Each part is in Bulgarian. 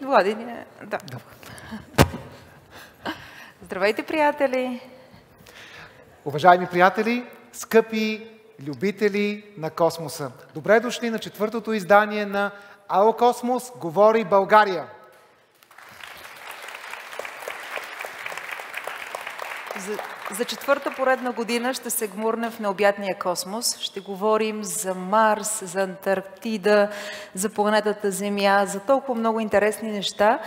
Влади, да. Здравейте, приятели! Уважаеми приятели, скъпи любители на космоса! Добре дошли на четвъртото издание на АО Космос говори България! За четвърта поредна година ще се гмурнем в необятния космос. Ще говорим за Марс, за Антарктида, за планетата Земя, за толкова много интересни неща.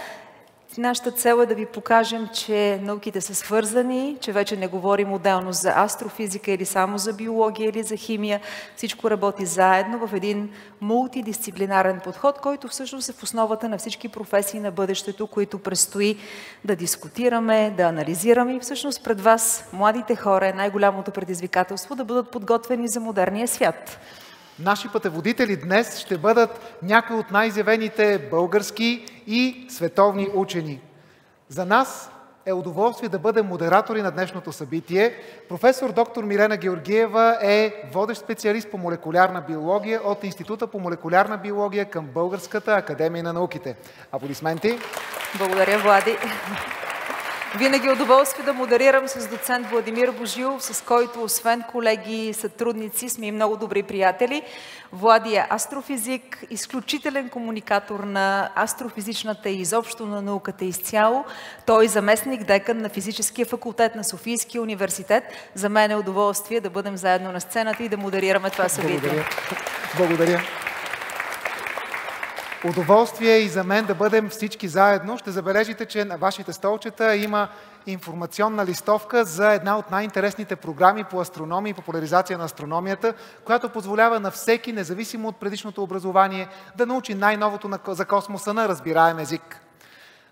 Нашата цел е да ви покажем, че науките са свързани, че вече не говорим отделно за астрофизика или само за биология или за химия. Всичко работи заедно в един мултидисциплинарен подход, който всъщност е в основата на всички професии на бъдещето, които предстои да дискутираме, да анализираме. И всъщност пред вас, младите хора, е най-голямото предизвикателство да бъдат подготвени за модерния свят. Наши пътеводители днес ще бъдат някои от най-изявените български и световни учени. За нас е удоволствие да бъдем модератори на днешното събитие. Професор доктор Милена Георгиева е водещ специалист по молекулярна биология от Института по молекулярна биология към Българската академия на науките. Аплодисменти! Благодаря, Влади! Винаги е удоволствие да модерирам с доцент Владимир Божилов, с който освен колеги и сътрудници сме и много добри приятели. Влади е астрофизик, изключителен комуникатор на астрофизичната и изобщо на науката изцяло. Той е заместник декан на физическия факултет на Софийския университет. За мен е удоволствие да бъдем заедно на сцената и да модерираме това събитие. Благодаря. Удоволствие и за мен да бъдем всички заедно. Ще забележите, че на вашите столчета има информационна листовка за една от най-интересните програми по астрономия и популяризация на астрономията, която позволява на всеки, независимо от предишното образование, да научи най-новото за космоса на разбираем език.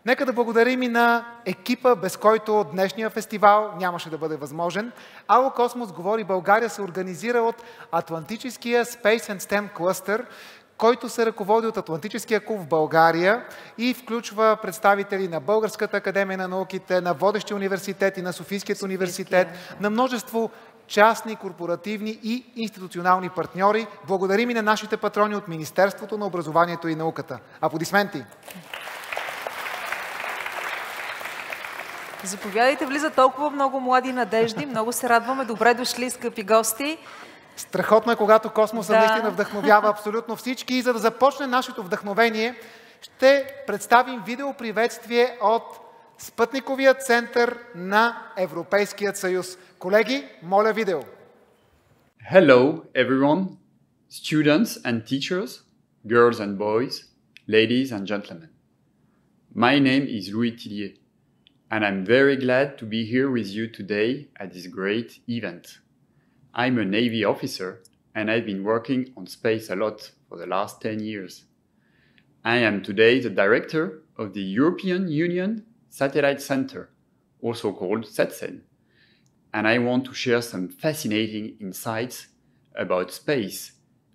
Нека да благодарим и на екипа, без който днешния фестивал нямаше да бъде възможен. АО Космос говори България се организира от Атлантическия Space and STEM Cluster, който се ръководи от Атлантическия клуб в България и включва представители на Българската академия на науките, на водещи университети, на Софийският университет, на множество частни, корпоративни и институционални партньори. Благодарим и на нашите патрони от Министерството на образованието и науката. Аплодисменти! Заповядайте, влиза толкова много млади надежди. Много се радваме. Добре дошли, скъпи гости. Страхотно е, когато космоса наистина вдъхновява абсолютно всички. И за да започне нашето вдъхновение, ще представим видеоприветствие от Спътниковия център на Европейският съюз. Колеги, моля видео. Hello everyone, students and teachers, girls and boys, ladies and gentlemen. My name is Louis Tillier, and I'm very glad to be here with you today at this great event. I'm a Navy officer and I've been working on space a lot for the last 10 years. I am today the director of the European Union Satellite Center, also called SATCEN, and I want to share some fascinating insights about space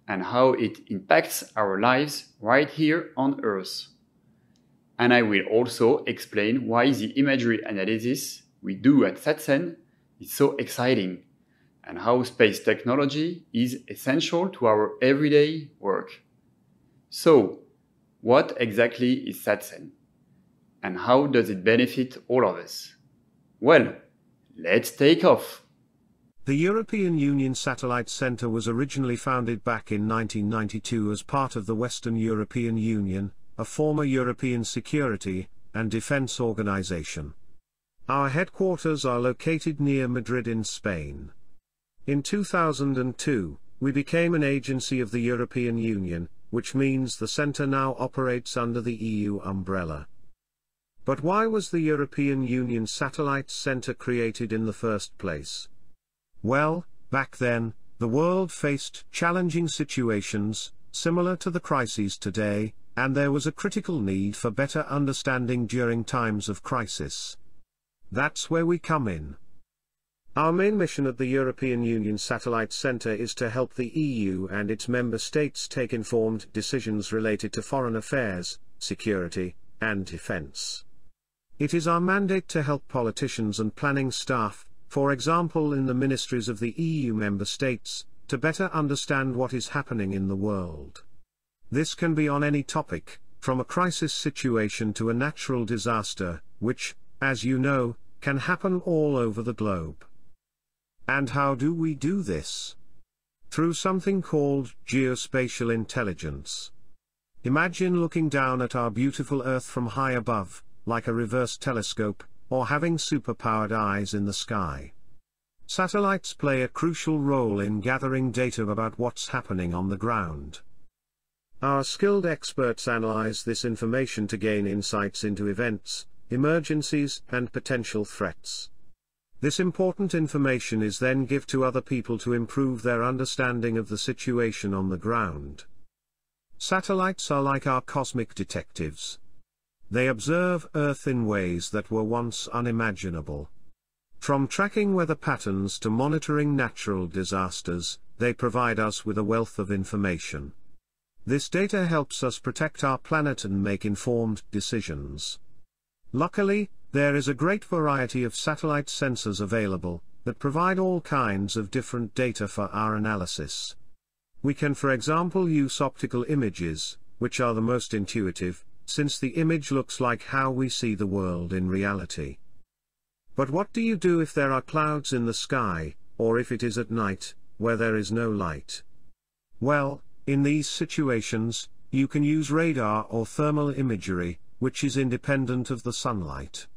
and how it impacts our lives right here on Earth. And I will also explain why the imagery analysis we do at SATCEN is so exciting, and how space technology is essential to our everyday work. So, what exactly is SATCEN? And how does it benefit all of us? Well, let's take off. The European Union Satellite Centre was originally founded back in 1992 as part of the Western European Union, a former European security and defence organisation. Our headquarters are located near Madrid in Spain. In 2002, we became an agency of the European Union, which means the centre now operates under the EU umbrella. But why was the European Union Satellite Centre created in the first place? Well, back then, the world faced challenging situations, similar to the crises today, and there was a critical need for better understanding during times of crisis. That's where we come in. Our main mission at the European Union Satellite Centre is to help the EU and its member states take informed decisions related to foreign affairs, security, and defence. It is our mandate to help politicians and planning staff, for example in the ministries of the EU member states, to better understand what is happening in the world. This can be on any topic, from a crisis situation to a natural disaster, which, as you know, can happen all over the globe. And how do we do this? Through something called geospatial intelligence. Imagine looking down at our beautiful Earth from high above, like a reverse telescope, or having super-powered eyes in the sky. Satellites play a crucial role in gathering data about what's happening on the ground. Our skilled experts analyze this information to gain insights into events, emergencies, and potential threats. This important information is then given to other people to improve their understanding of the situation on the ground. Satellites are like our cosmic detectives. They observe Earth in ways that were once unimaginable. From tracking weather patterns to monitoring natural disasters, they provide us with a wealth of information. This data helps us protect our planet and make informed decisions. Luckily, there is a great variety of satellite sensors available that provide all kinds of different data for our analysis. We can, for example, use optical images, which are the most intuitive, since the image looks like how we see the world in reality. But what do you do if there are clouds in the sky, or if it is at night, where there is no light? Well, in these situations, you can use radar or thermal imagery, which is independent of the sunlight.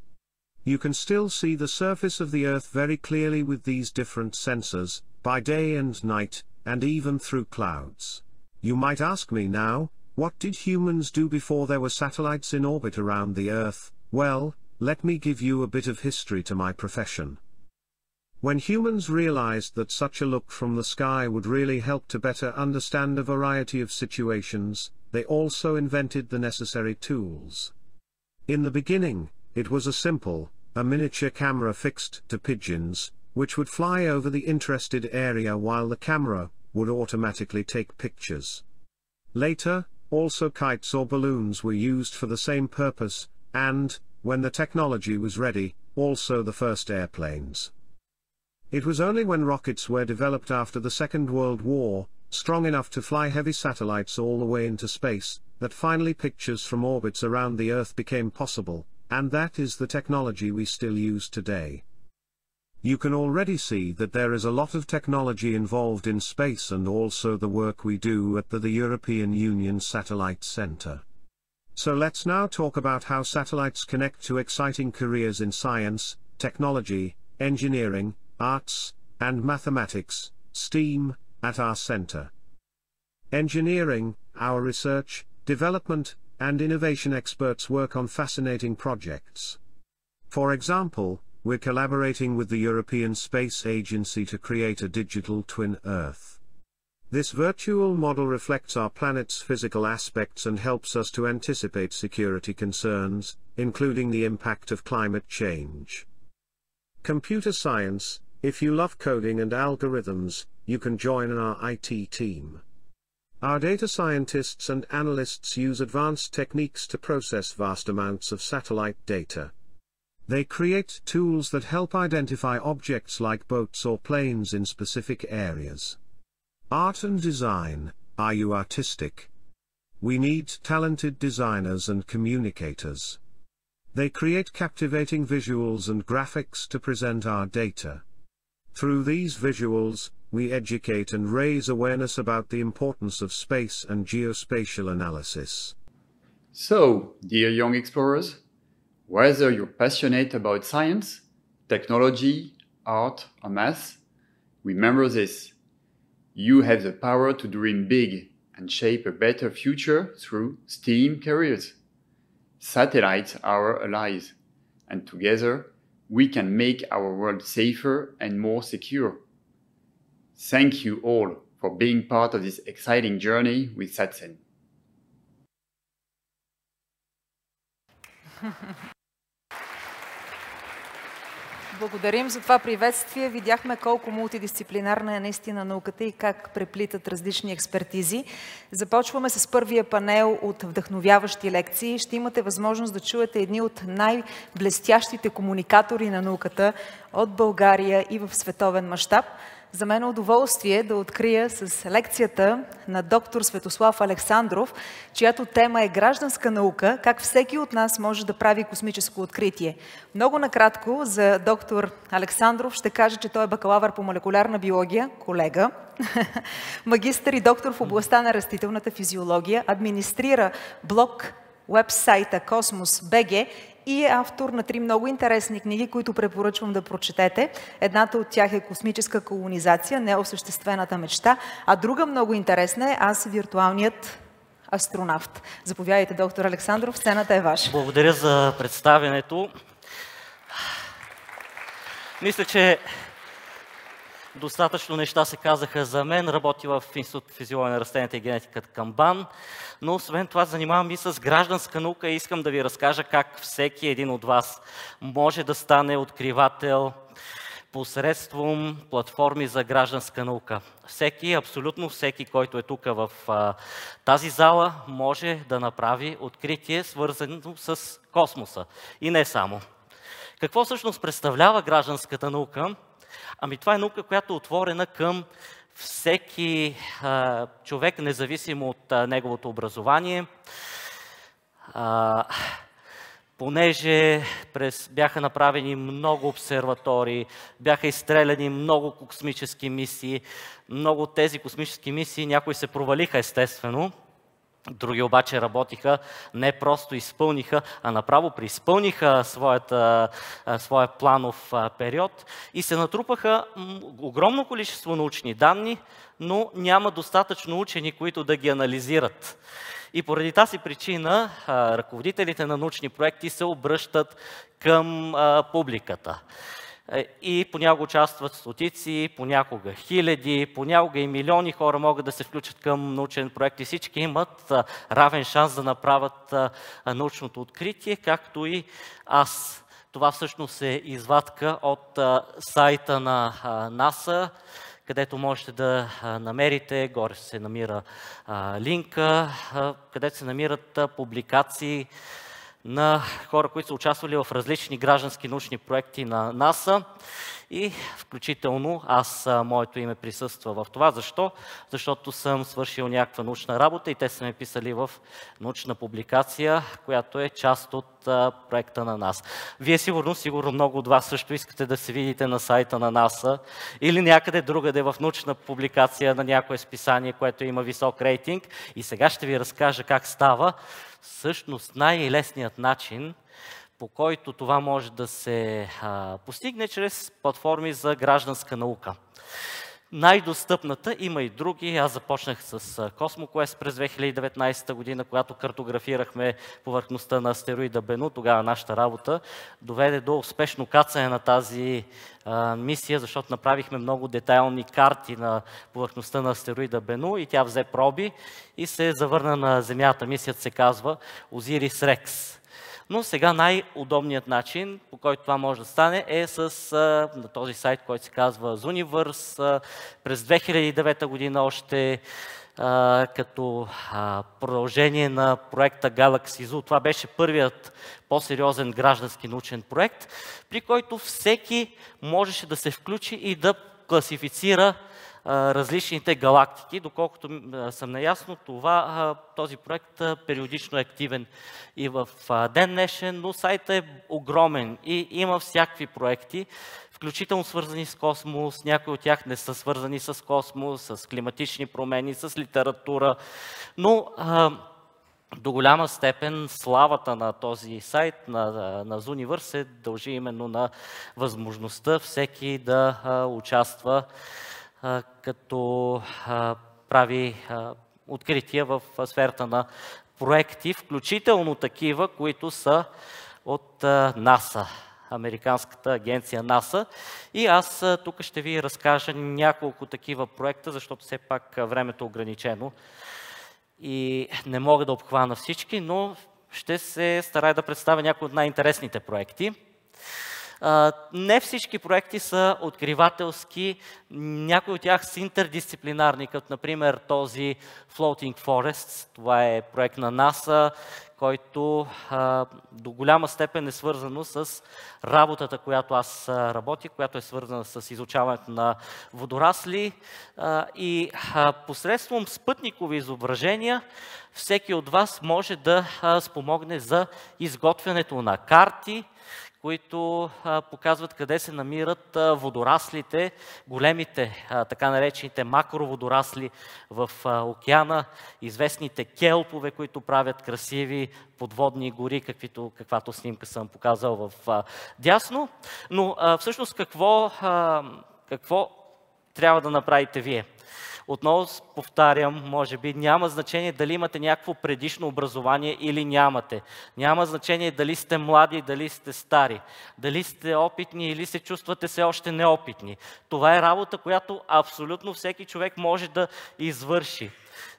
You can still see the surface of the Earth very clearly with these different sensors, by day and night, and even through clouds. You might ask me now, what did humans do before there were satellites in orbit around the Earth? Well, let me give you a bit of history to my profession. When humans realized that such a look from the sky would really help to better understand a variety of situations, they also invented the necessary tools. In the beginning, it was a miniature camera fixed to pigeons, which would fly over the interested area while the camera would automatically take pictures. Later, also kites or balloons were used for the same purpose, and, when the technology was ready, also the first airplanes. It was only when rockets were developed after the Second World War, strong enough to fly heavy satellites all the way into space, that finally pictures from orbits around the Earth became possible, and that is the technology we still use today. You can already see that there is a lot of technology involved in space and also the work we do at the European Union Satellite Center. So let's now talk about how satellites connect to exciting careers in science, technology, engineering, arts, and mathematics, STEAM, at our center. Engineering, our research, development, and innovation experts work on fascinating projects. For example, we're collaborating with the European Space Agency to create a digital twin Earth. This virtual model reflects our planet's physical aspects and helps us to anticipate security concerns, including the impact of climate change. Computer science, if you love coding and algorithms, you can join our IT team. Our data scientists and analysts use advanced techniques to process vast amounts of satellite data. They create tools that help identify objects like boats or planes in specific areas. Art and design, are you artistic? We need talented designers and communicators. They create captivating visuals and graphics to present our data. Through these visuals, we educate and raise awareness about the importance of space and geospatial analysis. So, dear young explorers, whether you're passionate about science, technology, art, or math, remember this: you have the power to dream big and shape a better future through STEAM careers. Satellites are our allies, and together we can make our world safer and more secure. Thank you all for being part of this exciting journey with SatCen. Благодарим за това приветствие. Видяхме колко мултидисциплинарна е наистина науката и как преплитат различни експертизи. Започваме с първия панел от вдъхновяващи лекции. Ще имате възможност да чуете едни от най-блестящите комуникатори на науката от България и в световен мащаб. За мен е удоволствие да открия с лекцията на доктор Светослав Александров, чиято тема е гражданска наука, как всеки от нас може да прави космическо откритие. Много накратко за доктор Александров ще кажа, че той е бакалавър по молекулярна биология, колега, магистър и доктор в областта на растителната физиология, администрира блог уебсайта Космос.бг и е автор на 3 много интересни книги, които препоръчвам да прочетете. Едната от тях е Космическа колонизация, неосъществената мечта, а друга много интересна е Аз, виртуалният астронавт. Заповядайте, доктор Александров, сцената е ваша. Благодаря за представянето. Мисля, че достатъчно неща се казаха за мен. Работя в Институт по физиология на растенията и генетиката към БАН, но освен това занимавам и с гражданска наука и искам да ви разкажа как всеки един от вас може да стане откривател посредством платформи за гражданска наука. Всеки, абсолютно всеки, който е тук в тази зала, може да направи откритие, свързано с космоса. И не само. Какво всъщност представлява гражданската наука? Ами това е наука, която е отворена към всеки човек, независимо от неговото образование. Понеже бяха направени много обсерватории, бяха изстреляни много космически мисии, много от тези космически мисии, някои се провалиха естествено, други обаче работиха, не просто изпълниха, а направо преизпълниха своя планов период и се натрупаха огромно количество научни данни, но няма достатъчно учени, които да ги анализират. И поради тази причина ръководителите на научни проекти се обръщат към публиката. И понякога участват стотици, понякога хиляди, понякога и милиони хора могат да се включат към научен проект и всички имат равен шанс да направят научното откритие, както и аз. Това всъщност е извадка от сайта на НАСА, където можете да намерите, горе се намира линка, където се намират публикации на хора, които са участвали в различни граждански научни проекти на НАСА и включително моето име присъства в това. Защо? Защото съм свършил някаква научна работа и те са ме писали в научна публикация, която е част от проекта на НАСА. Вие сигурно много от вас също искате да се видите на сайта на НАСА или някъде другаде в научна публикация на някое списание, което има висок рейтинг. И сега ще ви разкажа как става. Всъщност най-лесният начин, по който това може да се постигне чрез платформи за гражданска наука. Най-достъпната, има и други. Аз започнах с CosmoQuest през 2019 година, когато картографирахме повърхността на астероида Бену. Тогава нашата работа доведе до успешно кацане на тази мисия, защото направихме много детайлни карти на повърхността на астероида Бену и тя взе проби и се завърна на Земята. Мисията се казва OSIRIS-REx. Но сега най-удобният начин, по който това може да стане, е на този сайт, който се казва Zooniverse. През 2009 година още като продължение на проекта Galaxy Zoo. Това беше първият по-сериозен граждански научен проект, при който всеки можеше да се включи и да класифицира различните галактики. Доколкото съм наясно, този проект периодично е активен и в ден днешен, но сайтът е огромен и има всякакви проекти, включително свързани с космос, някои от тях не са свързани с космос, с климатични промени, с литература, но до голяма степен славата на този сайт, на Zooniverse, се дължи именно на възможността всеки да участва като прави открития в сферата на проекти, включително такива, които са от НАСА, американската агенция НАСА. И аз тук ще ви разкажа няколко такива проекта, защото все пак времето е ограничено и не мога да обхвана всички, но ще се старая да представя някои от най-интересните проекти. Не всички проекти са откривателски, някои от тях са интердисциплинарни, като например този Floating Forests. Това е проект на НАСА, който до голяма степен е свързано с работата, която аз работя, която е свързана с изучаването на водорасли и посредством спътникови изображения всеки от вас може да спомогне за изготвянето на карти, които показват къде се намират водораслите, големите, така наречените макроводорасли в океана, известните келпове, които правят красиви подводни гори, каквато снимка съм показал в дясно. Но всъщност какво трябва да направите вие? Отново повтарям, може би няма значение дали имате някакво предишно образование или нямате. Няма значение дали сте млади, дали сте стари, дали сте опитни или се чувствате все още неопитни. Това е работа, която абсолютно всеки човек може да извърши.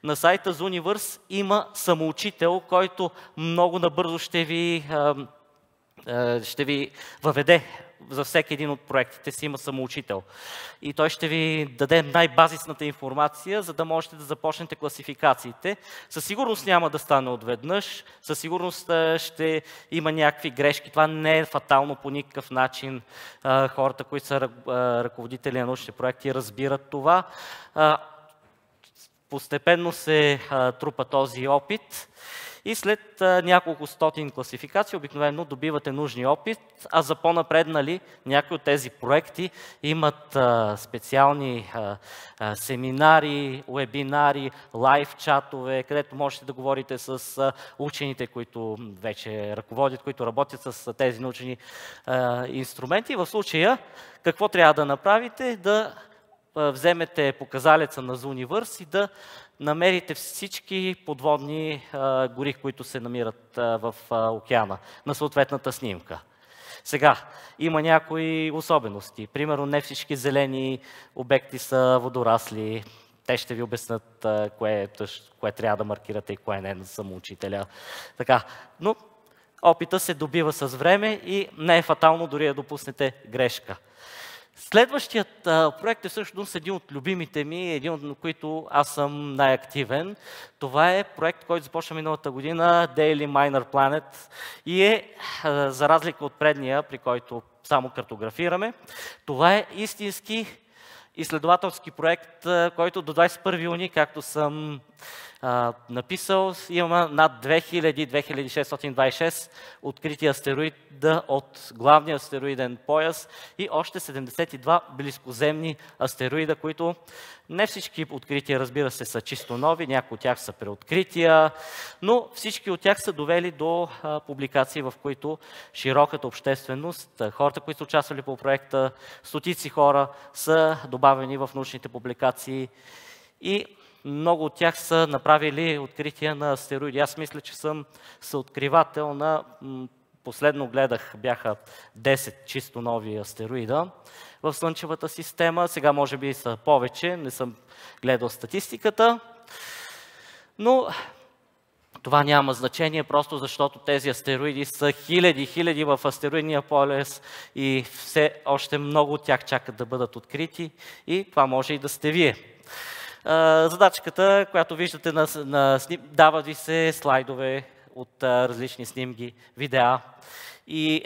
На сайта Zooniverse има самоучител, който много набързо ще ви въведе. За всеки един от проектите си има самоучител. И той ще ви даде най-базисната информация, за да можете да започнете класификациите. Със сигурност няма да стане отведнъж, със сигурност ще има някакви грешки. Това не е фатално по никакъв начин. Хората, които са ръководители на научни проекти, разбират това. Постепенно се трупа този опит. И след няколко стотин класификации обикновено добивате нужния опит, а за по-напреднали някои от тези проекти имат специални семинари, уебинари, лайв чатове, където можете да говорите с учените, които вече ръководят, които работят с тези научни инструменти. В случая какво трябва да направите? Да вземете показалеца на Zooniverse и да намерите всички подводни гори, които се намират в океана на съответната снимка. Сега, има някои особености. Примерно, не всички зелени обекти са водорасли. Те ще ви обяснат кое трябва да маркирате и кое не на самоучителя. Така, но опита се добива с време и не е фатално дори да допуснете грешка. Следващият проект е всъщност един от любимите ми, един от които аз съм най-активен. Това е проект, който започна миналата година, Daily Minor Planet, и е, за разлика от предния, при който само картографираме, това е истински изследователски проект, който до 21 юни, както съм написал, има над 2626 открити астероида от главния астероиден пояс и още 72 близкоземни астероида, които не всички открития, разбира се, са чисто нови, някои от тях са преоткрития, но всички от тях са довели до публикации, в които широката общественост, хората, които са участвали по проекта, стотици хора са добавени в научните публикации и много от тях са направили открития на астероиди. Аз мисля, че съм съоткривател на, последно гледах, бяха 10 чисто нови астероида в Слънчевата система. Сега може би са повече, не съм гледал статистиката. Но това няма значение, просто защото тези астероиди са хиляди в астероидния пояс и все още много от тях чакат да бъдат открити и това може и да сте вие. Задачката, която виждате дава ви се слайдове от различни снимки, видеа и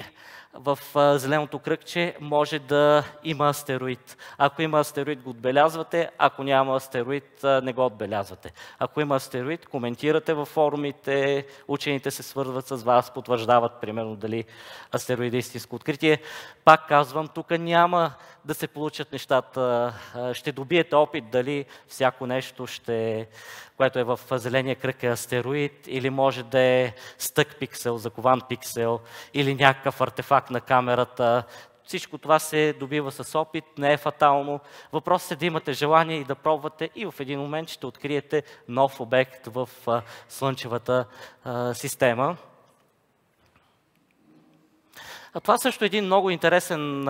в зеленото кръгче може да има астероид. Ако има астероид, го отбелязвате, ако няма астероид, не го отбелязвате. Ако има астероид, коментирате във форумите, учените се свързват с вас, потвърждават примерно дали астероид е истинско откритие. Пак казвам, тук няма да се получат нещата, ще добиете опит дали всяко нещо, което е в зеления кръг е астероид, или може да е стък пиксел, закован пиксел, или някакъв артефакт на камерата. Всичко това се добива с опит, не е фатално. Въпросът е да имате желание и да пробвате и в един момент ще откриете нов обект в Слънчевата система. Това също е един много интересен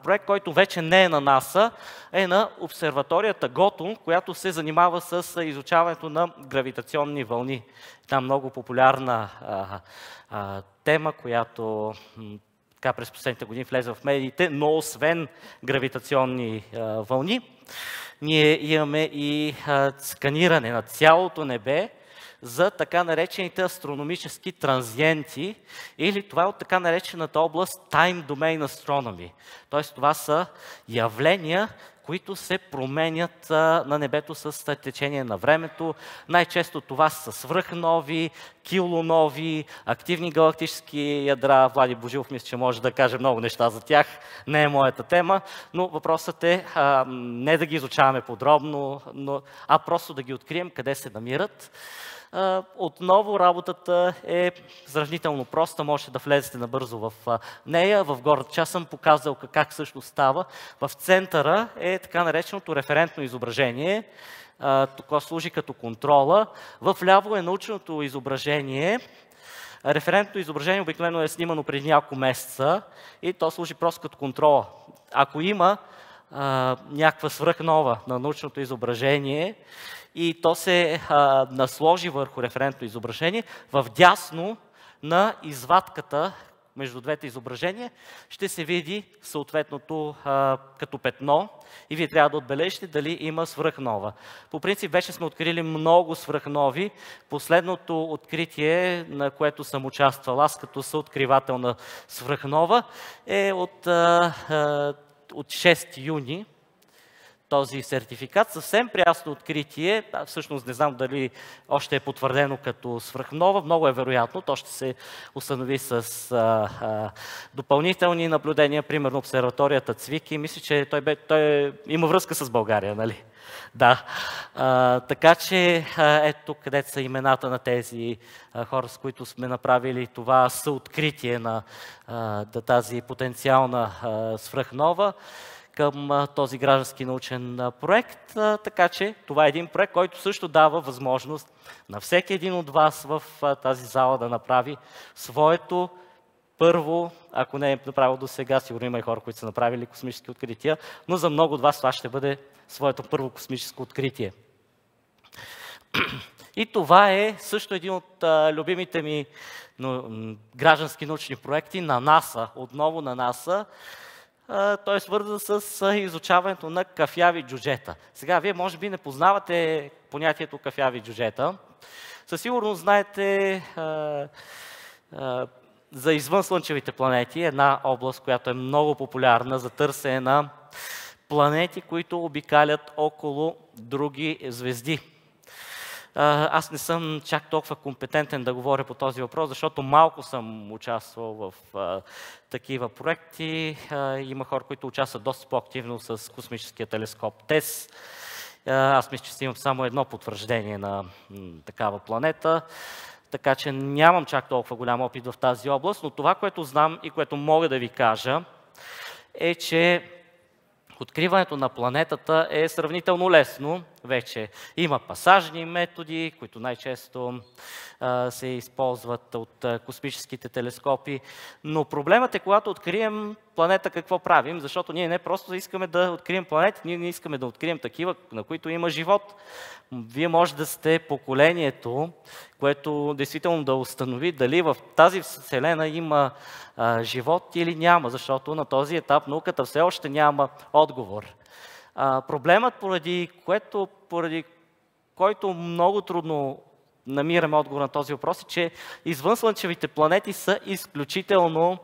проект, който вече не е на НАСА, е на обсерваторията Готун, която се занимава с изучаването на гравитационни вълни. Една много популярна тема, която през последните години влезе в медиите, но освен гравитационни вълни, ние имаме и сканиране на цялото небе за така наречените астрономически транзиенти, или това е от така наречената област Time Domain Astronomy. Тоест това са явления, които се променят на небето с течение на времето. Най-често това са свръхнови, килонови, активни галактически ядра. Влади Божилов мисля, че може да каже много неща за тях. Не е моята тема, но въпросът е не да ги изучаваме подробно, а просто да ги открием къде се намират. Отново работата е сравнително проста, можете да влезете набързо в нея. В горната част съм показал как също става. В центъра е така нареченото референтно изображение. Тук служи като контрола. Вляво е научното изображение. Референтното изображение обикновено е снимано преди няколко месеца и то служи просто като контрола. Ако има някаква свръхнова на научното изображение и то се насложи върху референтното изображение, вдясно на извадката между двете изображения ще се види съответното като петно и вие трябва да отбележите дали има свръхнова. По принцип вече сме открили много свръхнови. Последното откритие, на което съм участвал аз като съоткривател на свръхнова, е от 6 юни. Този сертификат, съвсем прясно откритие, всъщност не знам дали още е потвърдено като свръхнова, много е вероятно, то ще се установи с допълнителни наблюдения, примерно обсерваторията Цвики, мисля, че той има връзка с България, нали? Да, така че ето където са имената на тези хора, с които сме направили това съоткритие на тази потенциална свръхнова към този граждански научен проект. Така че това е един проект, който също дава възможност на всеки един от вас в тази зала да направи своето първо, ако не е направил до сега, сигурно има и хора, които са направили космически открития, но за много от вас това ще бъде своето първо космическо откритие. И това е също един от любимите ми граждански научни проекти на НАСА, отново на НАСА. Той е свързан с изучаването на кафяви джуджета. Сега, вие може би не познавате понятието кафяви джуджета. Със сигурност знаете за извънслънчевите планети, една област, която е много популярна за търсене на планети, които обикалят около други звезди. Аз не съм чак толкова компетентен да говоря по този въпрос, защото малко съм участвал в такива проекти. Има хора, които участват доста по-активно с космическия телескоп ТЕС. Аз мисля, че имам само едно потвърждение на такава планета, така че нямам чак толкова голям опит в тази област, но това, което знам и което мога да ви кажа, е, че откриването на планетата е сравнително лесно. Вече има пасажни методи, които най-често се използват от космическите телескопи. Но проблемът е, когато открием планета, какво правим? Защото ние не просто искаме да открием планети, ние не искаме да открием такива, на които има живот. Вие може да сте поколението, което действително да установи дали в тази вселена има живот или няма, защото на този етап науката все още няма отговор. Проблемът, поради който много трудно намираме отговор на този въпрос, е, че извънслънчевите планети са изключително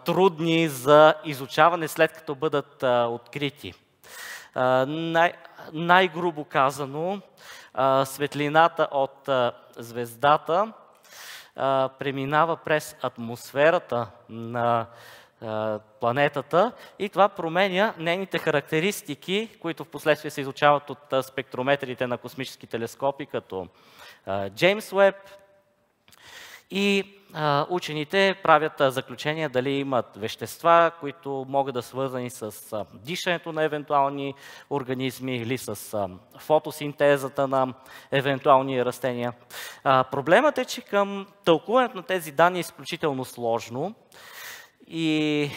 трудни за изучаване, след като бъдат открити. Най-грубо казано, светлината от звездата преминава през атмосферата на планетата и това променя нейните характеристики, които в последствие се изучават от спектрометрите на космически телескопи, като Джеймс Уеб. И учените правят заключения дали имат вещества, които могат да свързани с дишането на евентуални организми или с фотосинтезата на евентуални растения. Проблемът е, че към тълкуването на тези данни е изключително сложно и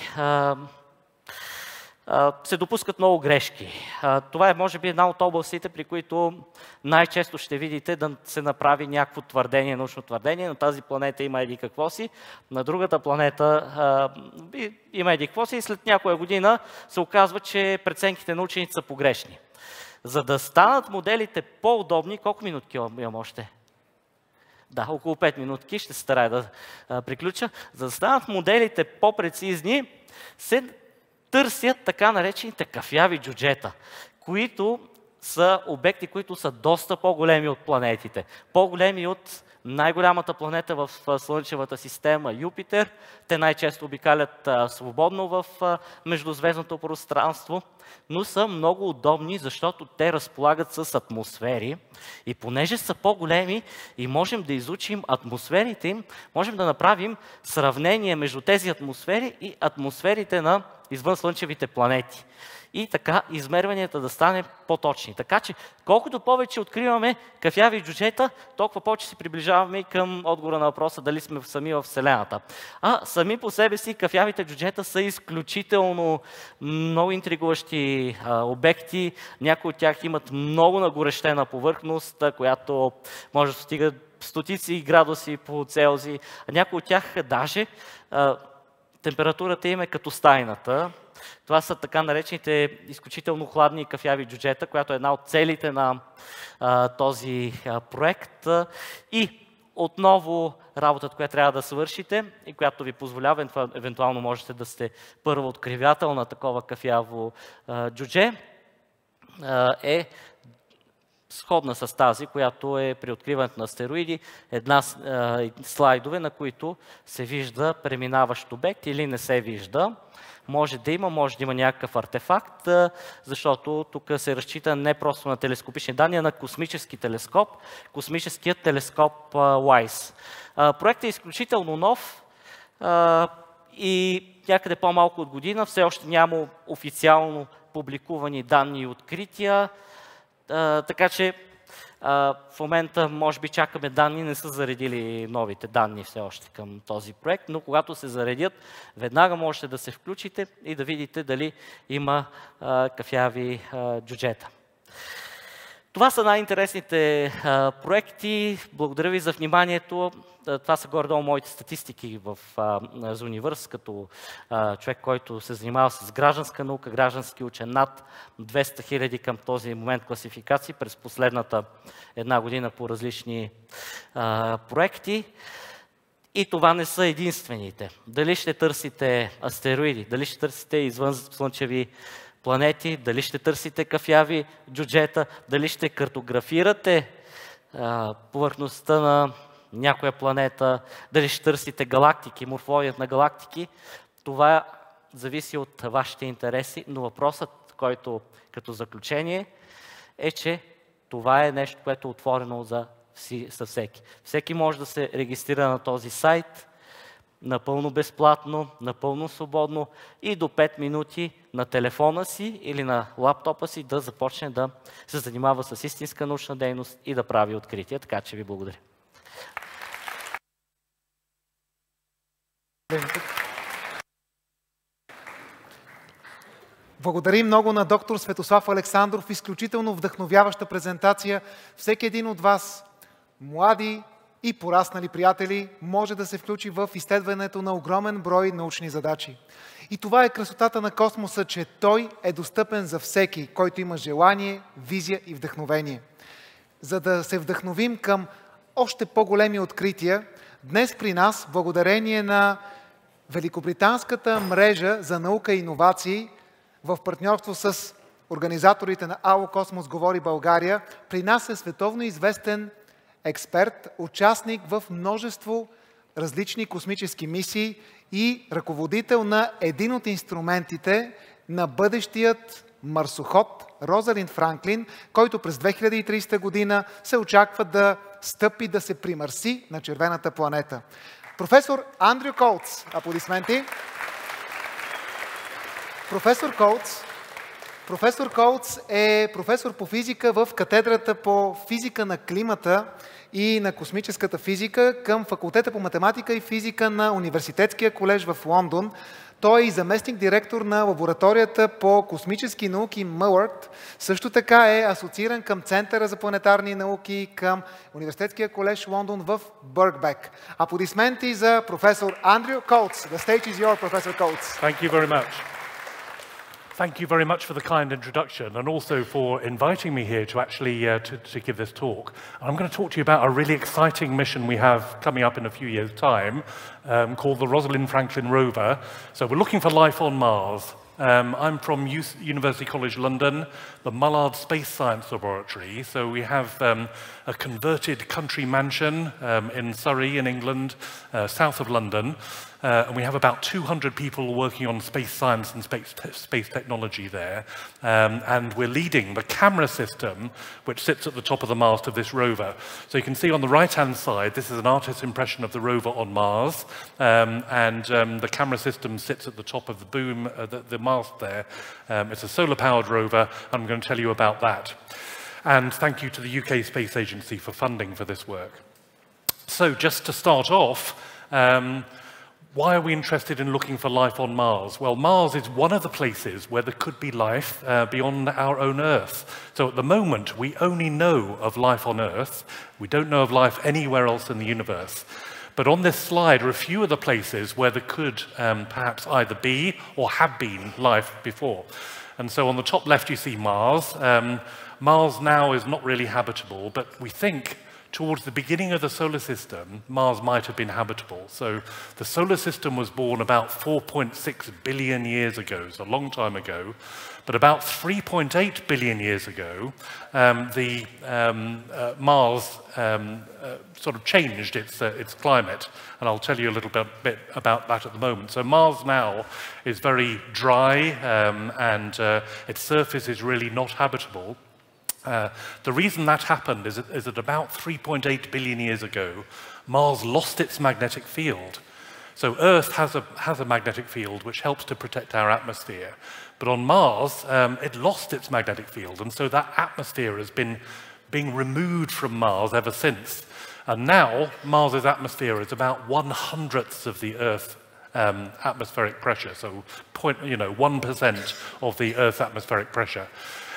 се допускат много грешки. Това е, може би, една от областите, при които най-често ще видите да се направи някакво твърдение, научно твърдение, на тази планета има еди какво си, на другата планета има еди какво си и след някоя година се оказва, че преценките на учените са погрешни. За да станат моделите по-удобни, колко минутки имам още? Да, около 5 минутки, ще се старая да приключа. За да станат моделите по-прецизни, се търсят така наречените кафяви джуджета, които са обекти, които са доста по-големи от планетите. По-големи от най-голямата планета в Слънчевата система Юпитер. Те най-често обикалят свободно в междузвездното пространство, но са много удобни, защото те разполагат с атмосфери. И понеже са по-големи и можем да изучим атмосферите им, можем да направим сравнение между тези атмосфери и атмосферите на извънслънчевите планети. И така измерванията да стане по-точни. Така че, колкото повече откриваме кафяви джуджета, толкова повече се приближаваме и към отговора на въпроса дали сме сами в Вселената. А сами по себе си кафявите джуджета са изключително много интригуващи обекти. Някои от тях имат много нагорещена повърхност, която може да стига стотици градуси по Целзий. А някои от тях даже температурата им е като стайната. Това са така наречените изключително хладни кафяви джуджета, която е една от целите на този проект. И отново работата, която трябва да свършите и която ви позволява, евентуално можете да сте първо откривател на такова кафяво джудже, е сходна с тази, която е при откриването на астероиди, една слайдове, на които се вижда преминаващ обект или не се вижда. Може да има някакъв артефакт, защото тук се разчита не просто на телескопични данни, а на космически телескоп, космическият телескоп WISE. Проектът е изключително нов и някъде по-малко от година все още няма официално публикувани данни и открития, така че в момента може би чакаме данни, не са заредили новите данни все още към този проект, но когато се заредят, веднага можете да се включите и да видите дали има кафяви джуджета. Това са най-интересните проекти. Благодаря ви за вниманието. Това са горе-долу моите статистики за универс, като човек, който се занимава с гражданска наука, граждански учен, над 200 000 към този момент класификации през последната една година по различни проекти. И това не са единствените. Дали ще търсите астероиди, дали ще търсите извънслънчеви планети, дали ще търсите кафяви джуджета, дали ще картографирате повърхността на някоя планета, дали ще търсите галактики, морфологията на галактики, това зависи от вашите интереси, но въпросът, който като заключение е, че това е нещо, което е отворено за всеки. Всеки може да се регистрира на този сайт, напълно безплатно, напълно свободно и до 5 минути на телефона си или на лаптопа си да започне да се занимава с истинска научна дейност и да прави открития. Така че ви благодаря. Благодарим много на доктор Светослав Александров. Изключително вдъхновяваща презентация. Всеки един от вас, млади и пораснали приятели, може да се включи в изследването на огромен брой научни задачи. И това е красотата на космоса, че той е достъпен за всеки, който има желание, визия и вдъхновение. За да се вдъхновим към още по-големи открития, днес при нас, благодарение на Великобританската мрежа за наука и иновации, в партньорство с организаторите на АО Космос говори България, при нас е световно известен експерт, участник в множество различни космически мисии и ръководител на един от инструментите на бъдещият марсоход Розалинд Франклин, който през 2030 година се очаква да стъпи, да се примърси на червената планета. Професор Андрю Коутс, аплодисменти. Професор Коутс е професор по физика в катедрата по физика на климата и на космическата физика към факултета по математика и физика на Университетския колеж в Лондон. Той е и заместник директор на лабораторията по космически науки МОРТ. Също така е асоцииран към Центъра за планетарни науки към Университетския колеж Лондон в Бъркбек. Аплодисменти за професор Андрю Коутс. The stage is yours, Professor Coates. Thank you very much. Thank you very much for the kind introduction and also for inviting me here to actually to give this talk. And I'm going to talk to you about a really exciting mission we have coming up in a few years' time called the Rosalind Franklin rover. So we're looking for life on Mars. I'm from University College London, the Mullard Space Science Laboratory. So we have a converted country mansion in Surrey in England, south of London. And we have about 200 people working on space science and space technology there. And we're leading the camera system, which sits at the top of the mast of this rover. So you can see on the right-hand side, this is an artist's impression of the rover on Mars. The camera system sits at the top of the boom, the mast there. It's a solar-powered rover. I'm going to tell you about that. And thank you to the UK Space Agency for funding for this work. So just to start off, why are we interested in looking for life on Mars? Well, Mars is one of the places where there could be life beyond our own Earth. So at the moment, we only know of life on Earth. We don't know of life anywhere else in the universe. But on this slide are a few of the places where there could perhaps either be or have been life before. And so on the top left, you see Mars. Mars now is not really habitable, but we think towards the beginning of the solar system, Mars might have been habitable. So the solar system was born about 4.6 billion years ago, so a long time ago. But about 3.8 billion years ago, Mars sort of changed its climate. And I'll tell you a little bit about that at the moment. So Mars now is very dry, and its surface is really not habitable. The reason that happened is that about 3.8 billion years ago, Mars lost its magnetic field. So Earth has a magnetic field which helps to protect our atmosphere. But on Mars, it lost its magnetic field, and so that atmosphere has been being removed from Mars ever since. And now, Mars's atmosphere is about 1/100th of the Earth's atmospheric pressure, so 1% of the Earth's atmospheric pressure.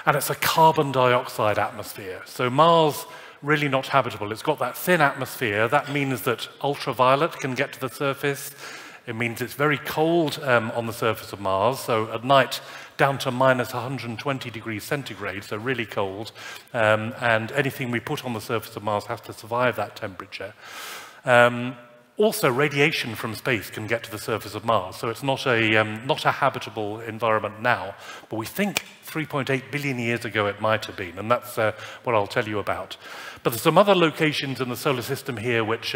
And it's a carbon dioxide atmosphere. So Mars, really not habitable. It's got that thin atmosphere. That means that ultraviolet can get to the surface. It means it's very cold on the surface of Mars. So at night, down to minus 120 degrees centigrade, so really cold. And anything we put on the surface of Mars has to survive that temperature. Also, radiation from space can get to the surface of Mars, so it's not a habitable environment now. But we think 3.8 billion years ago it might have been, and that's what I'll tell you about. But there's some other locations in the solar system here which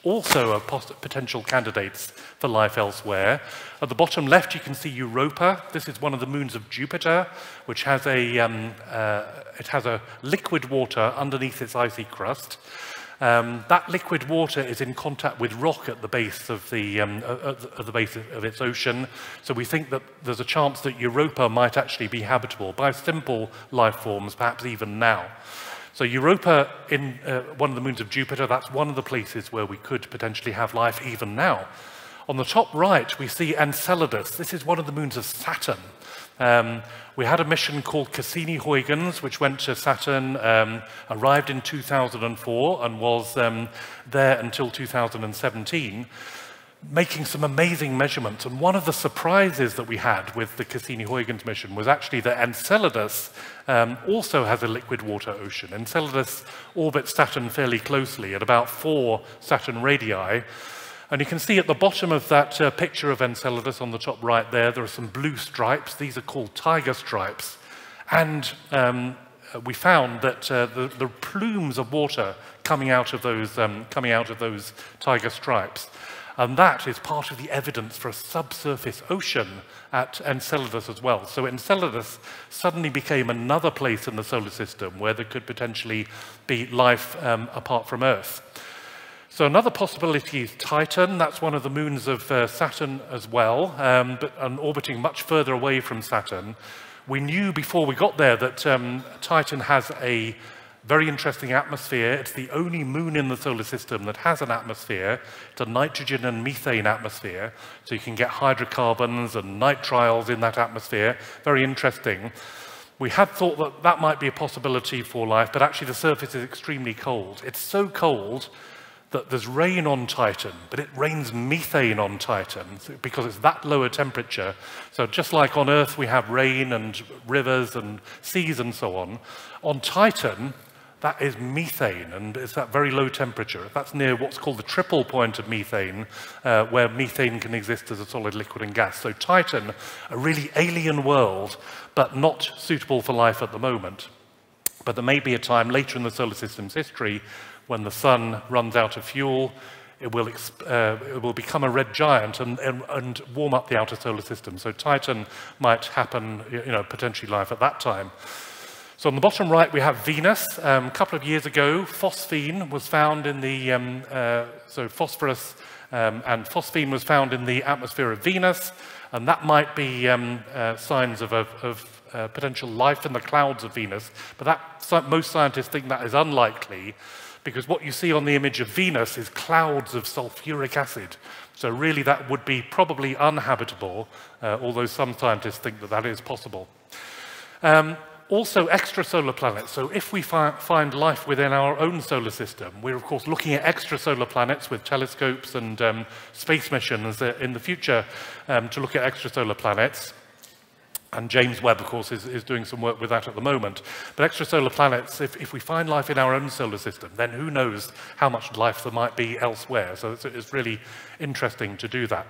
also are potential candidates for life elsewhere. At the bottom left, you can see Europa. This is one of the moons of Jupiter, which has it has a liquid water underneath its icy crust. That liquid water is in contact with rock at the base of its ocean, so we think that there's a chance that Europa might actually be habitable by simple life forms, perhaps even now. So Europa, in one of the moons of Jupiter, that's one of the places where we could potentially have life even now. On the top right, we see Enceladus. This is one of the moons of Saturn. We had a mission called Cassini-Huygens, which went to Saturn, arrived in 2004, and was there until 2017, making some amazing measurements. And one of the surprises that we had with the Cassini-Huygens mission was actually that Enceladus also has a liquid water ocean. Enceladus orbits Saturn fairly closely at about 4 Saturn radii. And you can see at the bottom of that picture of Enceladus on the top right there are some blue stripes. These are called tiger stripes. And we found that the plumes of water coming out of those tiger stripes. And that is part of the evidence for a subsurface ocean at Enceladus as well. So Enceladus suddenly became another place in the solar system where there could potentially be life apart from Earth. So another possibility is Titan. That's one of the moons of Saturn as well, but orbiting much further away from Saturn. We knew before we got there that Titan has a very interesting atmosphere. It's the only moon in the solar system that has an atmosphere. It's a nitrogen and methane atmosphere, so you can get hydrocarbons and nitriles in that atmosphere. Very interesting. We had thought that that might be a possibility for life, but actually the surface is extremely cold. It's so cold that there's rain on Titan, but it rains methane on Titan because it's that lower temperature. So just like on Earth we have rain and rivers and seas and so on Titan, that is methane, and it's that very low temperature. That's near what's called the triple point of methane, where methane can exist as a solid, liquid, and gas. So Titan, a really alien world, but not suitable for life at the moment. But there may be a time later in the solar system's history when the sun runs out of fuel, it will become a red giant and warm up the outer solar system. So Titan might happen, potentially life at that time. So on the bottom right, we have Venus. A couple of years ago, phosphine was found in the, phosphorus and phosphine was found in the atmosphere of Venus, and that might be signs of potential life in the clouds of Venus. But most scientists think that is unlikely, because what you see on the image of Venus is clouds of sulfuric acid. So really that would be probably uninhabitable, although some scientists think that that is possible. Also extrasolar planets. So if we find life within our own solar system, we're of course looking at extrasolar planets with telescopes and space missions in the future to look at extrasolar planets. And James Webb, of course, is doing some work with that at the moment. But extrasolar planets, if we find life in our own solar system, then who knows how much life there might be elsewhere. So it's really interesting to do that.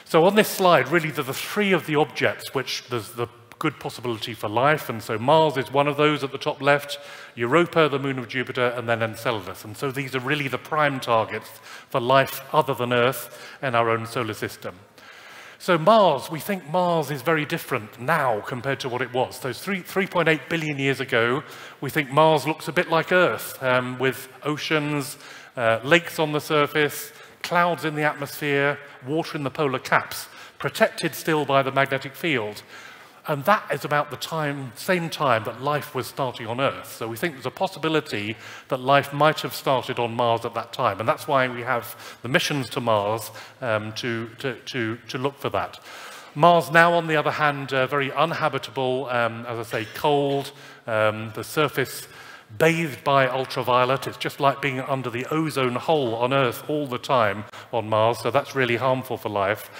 So on this slide, really, there are three of the objects which there's the good possibility for life, and so Mars is one of those at the top left, Europa, the moon of Jupiter, and then Enceladus. And so these are really the prime targets for life other than Earth in our own solar system. So Mars, we think Mars is very different now compared to what it was. So 3.8 billion years ago, we think Mars looks a bit like Earth, with oceans, lakes on the surface, clouds in the atmosphere, water in the polar caps, protected still by the magnetic field. And that is about the same time that life was starting on Earth. So we think there's a possibility that life might have started on Mars at that time. And that's why we have the missions to Mars to look for that. Mars now, on the other hand, very uninhabitable, as I say, cold, the surface bathed by ultraviolet. It's just like being under the ozone hole on Earth all the time on Mars. So that's really harmful for life.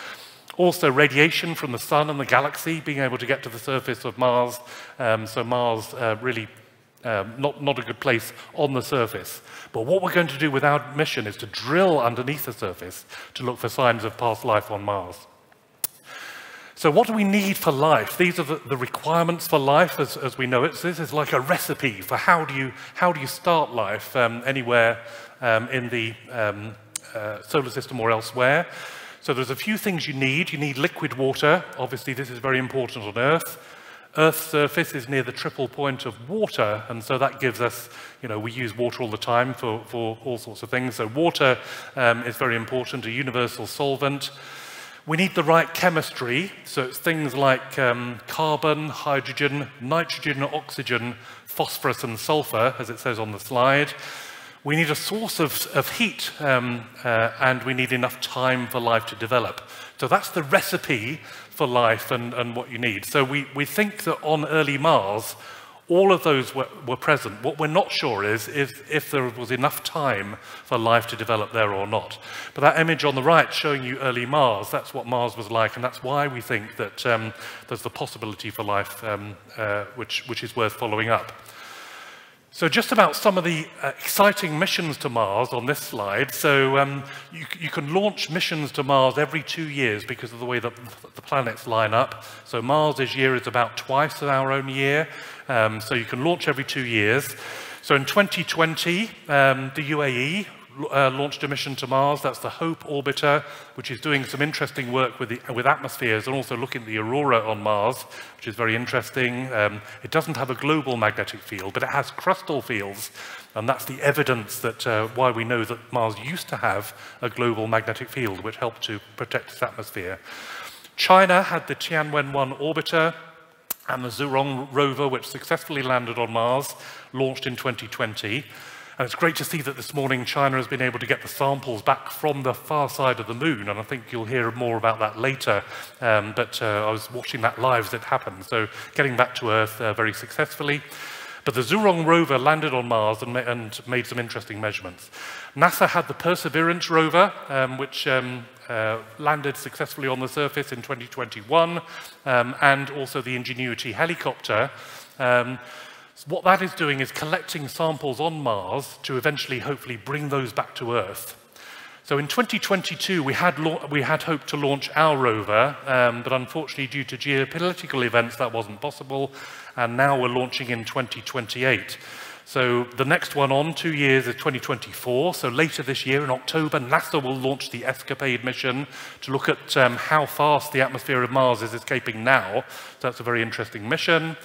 Also radiation from the sun and the galaxy, being able to get to the surface of Mars. So Mars really not a good place on the surface. But what we're going to do with our mission is to drill underneath the surface to look for signs of past life on Mars. So what do we need for life? These are the requirements for life as we know it. So this is like a recipe for how do you start life anywhere in the solar system or elsewhere. So there's a few things you need. You need liquid water. Obviously, this is very important on Earth. Earth's surface is near the triple point of water, and so that gives us, we use water all the time for all sorts of things. So water is very important, a universal solvent. We need the right chemistry, so it's things like carbon, hydrogen, nitrogen, oxygen, phosphorus, and sulfur, as it says on the slide. We need a source of heat, and we need enough time for life to develop. So that's the recipe for life and what you need. So we think that on early Mars, all of those were present. What we're not sure is if there was enough time for life to develop there or not. But that image on the right showing you early Mars, that's what Mars was like, and that's why we think that there's the possibility for life which is worth following up. So just about some of the exciting missions to Mars on this slide. So you can launch missions to Mars every 2 years because of the way that the planets line up. So Mars's year is about twice our own year. So you can launch every 2 years. So in 2020, the UAE launched a mission to Mars. That's the HOPE orbiter, which is doing some interesting work with atmospheres and also looking at the aurora on Mars, which is very interesting. It doesn't have a global magnetic field, but it has crustal fields, and that's the evidence that why we know that Mars used to have a global magnetic field, which helped to protect its atmosphere. China had the Tianwen-1 orbiter, and the Zhurong rover, which successfully landed on Mars, launched in 2020. And it's great to see that this morning China has been able to get the samples back from the far side of the moon, and I think you'll hear more about that later. But I was watching that live as it happened, so getting back to Earth very successfully. But the Zhurong rover landed on Mars and made some interesting measurements. NASA had the Perseverance rover, which landed successfully on the surface in 2021, and also the Ingenuity helicopter. What that is doing is collecting samples on Mars to eventually, hopefully, bring those back to Earth. So in 2022, we had hoped to launch our rover, but unfortunately, due to geopolitical events, that wasn't possible, and now we're launching in 2028. So the next one on 2 years is 2024, so later this year in October, NASA will launch the ESCAPADE mission to look at how fast the atmosphere of Mars is escaping now. So that's a very interesting mission.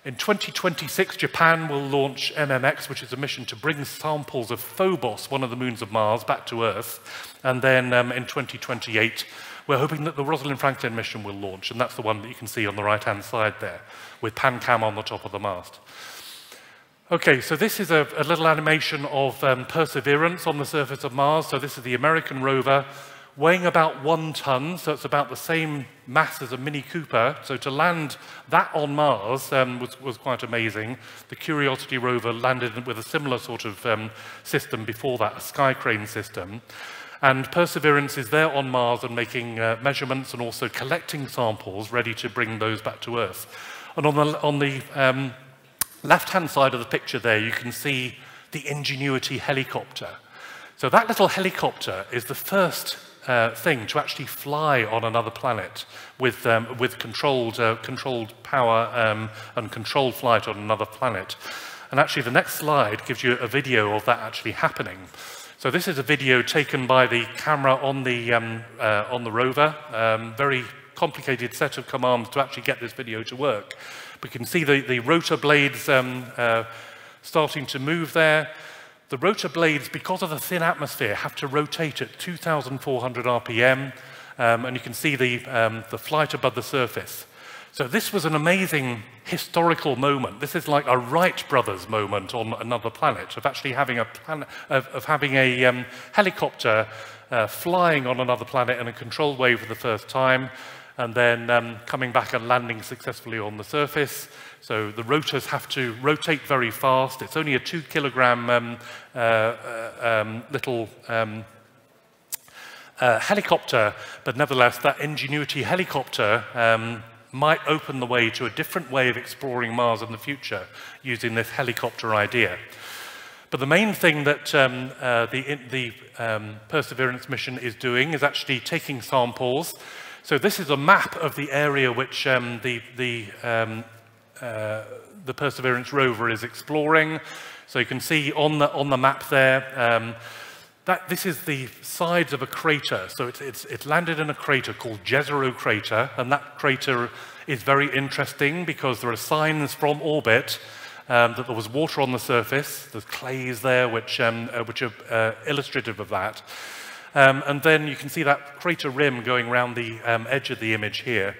In 2026, Japan will launch MMX, which is a mission to bring samples of Phobos, one of the moons of Mars, back to Earth. And then in 2028, we're hoping that the Rosalind Franklin mission will launch, and that's the one that you can see on the right-hand side there, with PanCam on the top of the mast. Okay, so this is a little animation of Perseverance on the surface of Mars. So this is the American rover, weighing about 1 ton, so it's about the same mass as a Mini Cooper. So to land that on Mars was quite amazing. The Curiosity rover landed with a similar sort of system before that, a Sky Crane system. And Perseverance is there on Mars and making measurements and also collecting samples ready to bring those back to Earth. And on the left-hand side of the picture there, you can see the Ingenuity helicopter. So that little helicopter is the first thing to actually fly on another planet with controlled power and controlled flight on another planet. And actually the next slide gives you a video of that actually happening. So this is a video taken by the camera on the rover. Very complicated set of commands to actually get this video to work. We can see the rotor blades starting to move there. The rotor blades, because of the thin atmosphere, have to rotate at 2,400 RPM, and you can see the flight above the surface. So this was an amazing historical moment. This is like a Wright brothers moment on another planet, of actually having a helicopter flying on another planet in a controlled way for the first time, and then coming back and landing successfully on the surface. So the rotors have to rotate very fast. It's only a 2 kilogram little helicopter, but nevertheless, that Ingenuity helicopter might open the way to a different way of exploring Mars in the future using this helicopter idea. But the main thing that the Perseverance mission is doing is actually taking samples. So this is a map of the area which the Perseverance rover is exploring. So you can see on the map there that this is the sides of a crater. So it's landed in a crater called Jezero crater, and that crater is very interesting because there are signs from orbit that there was water on the surface. There's clays there which are illustrative of that. And then you can see that crater rim going around the edge of the image here.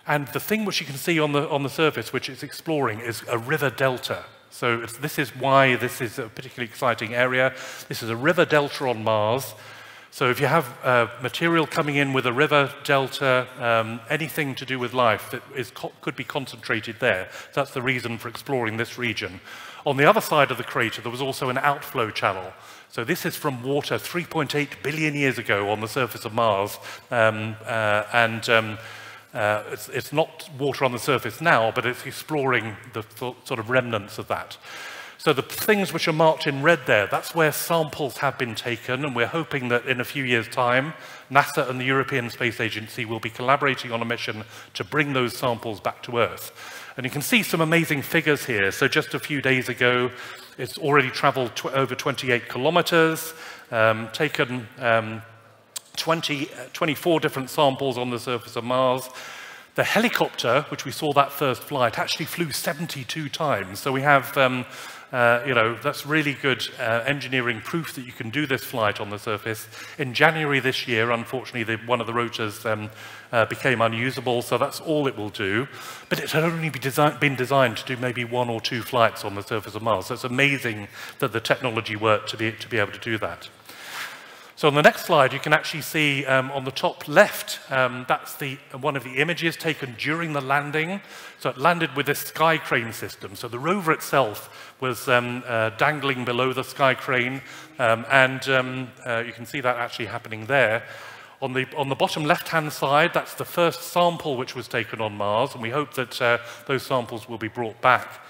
And the thing which you can see on the surface, which it's exploring, is a river delta. So this is why this is a particularly exciting area. This is a river delta on Mars. So if you have material coming in with a river delta, anything to do with life that could be concentrated there. So that's the reason for exploring this region. On the other side of the crater, there was also an outflow channel. So this is from water 3.8 billion years ago on the surface of Mars. It's not water on the surface now, but it's exploring the sort of remnants of that. So the things which are marked in red there, that's where samples have been taken, and we're hoping that in a few years' time, NASA and the European Space Agency will be collaborating on a mission to bring those samples back to Earth. And you can see some amazing figures here. So just a few days ago, it's already traveled over 28 kilometers, taken 24 different samples on the surface of Mars. The helicopter, which we saw that first flight, actually flew 72 times. So we have, that's really good engineering proof that you can do this flight on the surface. In January this year, unfortunately, one of the rotors became unusable, so that's all it will do. But it had only been designed to do maybe 1 or 2 flights on the surface of Mars. So it's amazing that the technology worked to be able to do that. So on the next slide, you can actually see on the top left, that's one of the images taken during the landing. So it landed with this sky crane system. So the rover itself was dangling below the sky crane, and you can see that actually happening there. On the bottom left-hand side, that's the first sample which was taken on Mars, and we hope that those samples will be brought back.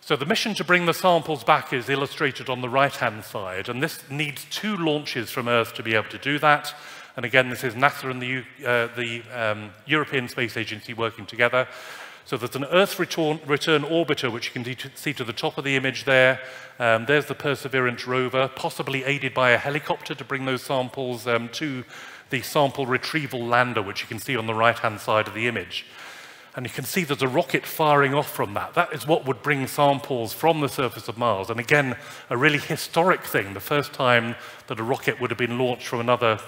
So the mission to bring the samples back is illustrated on the right-hand side, and this needs 2 launches from Earth to be able to do that. And again, this is NASA and the European Space Agency working together. So there's an Earth return orbiter, which you can see to the top of the image there. There's the Perseverance rover, possibly aided by a helicopter to bring those samples to the sample retrieval lander, which you can see on the right-hand side of the image. And you can see there's a rocket firing off from that. That is what would bring samples from the surface of Mars. And again, a really historic thing, the first time that a rocket would have been launched from another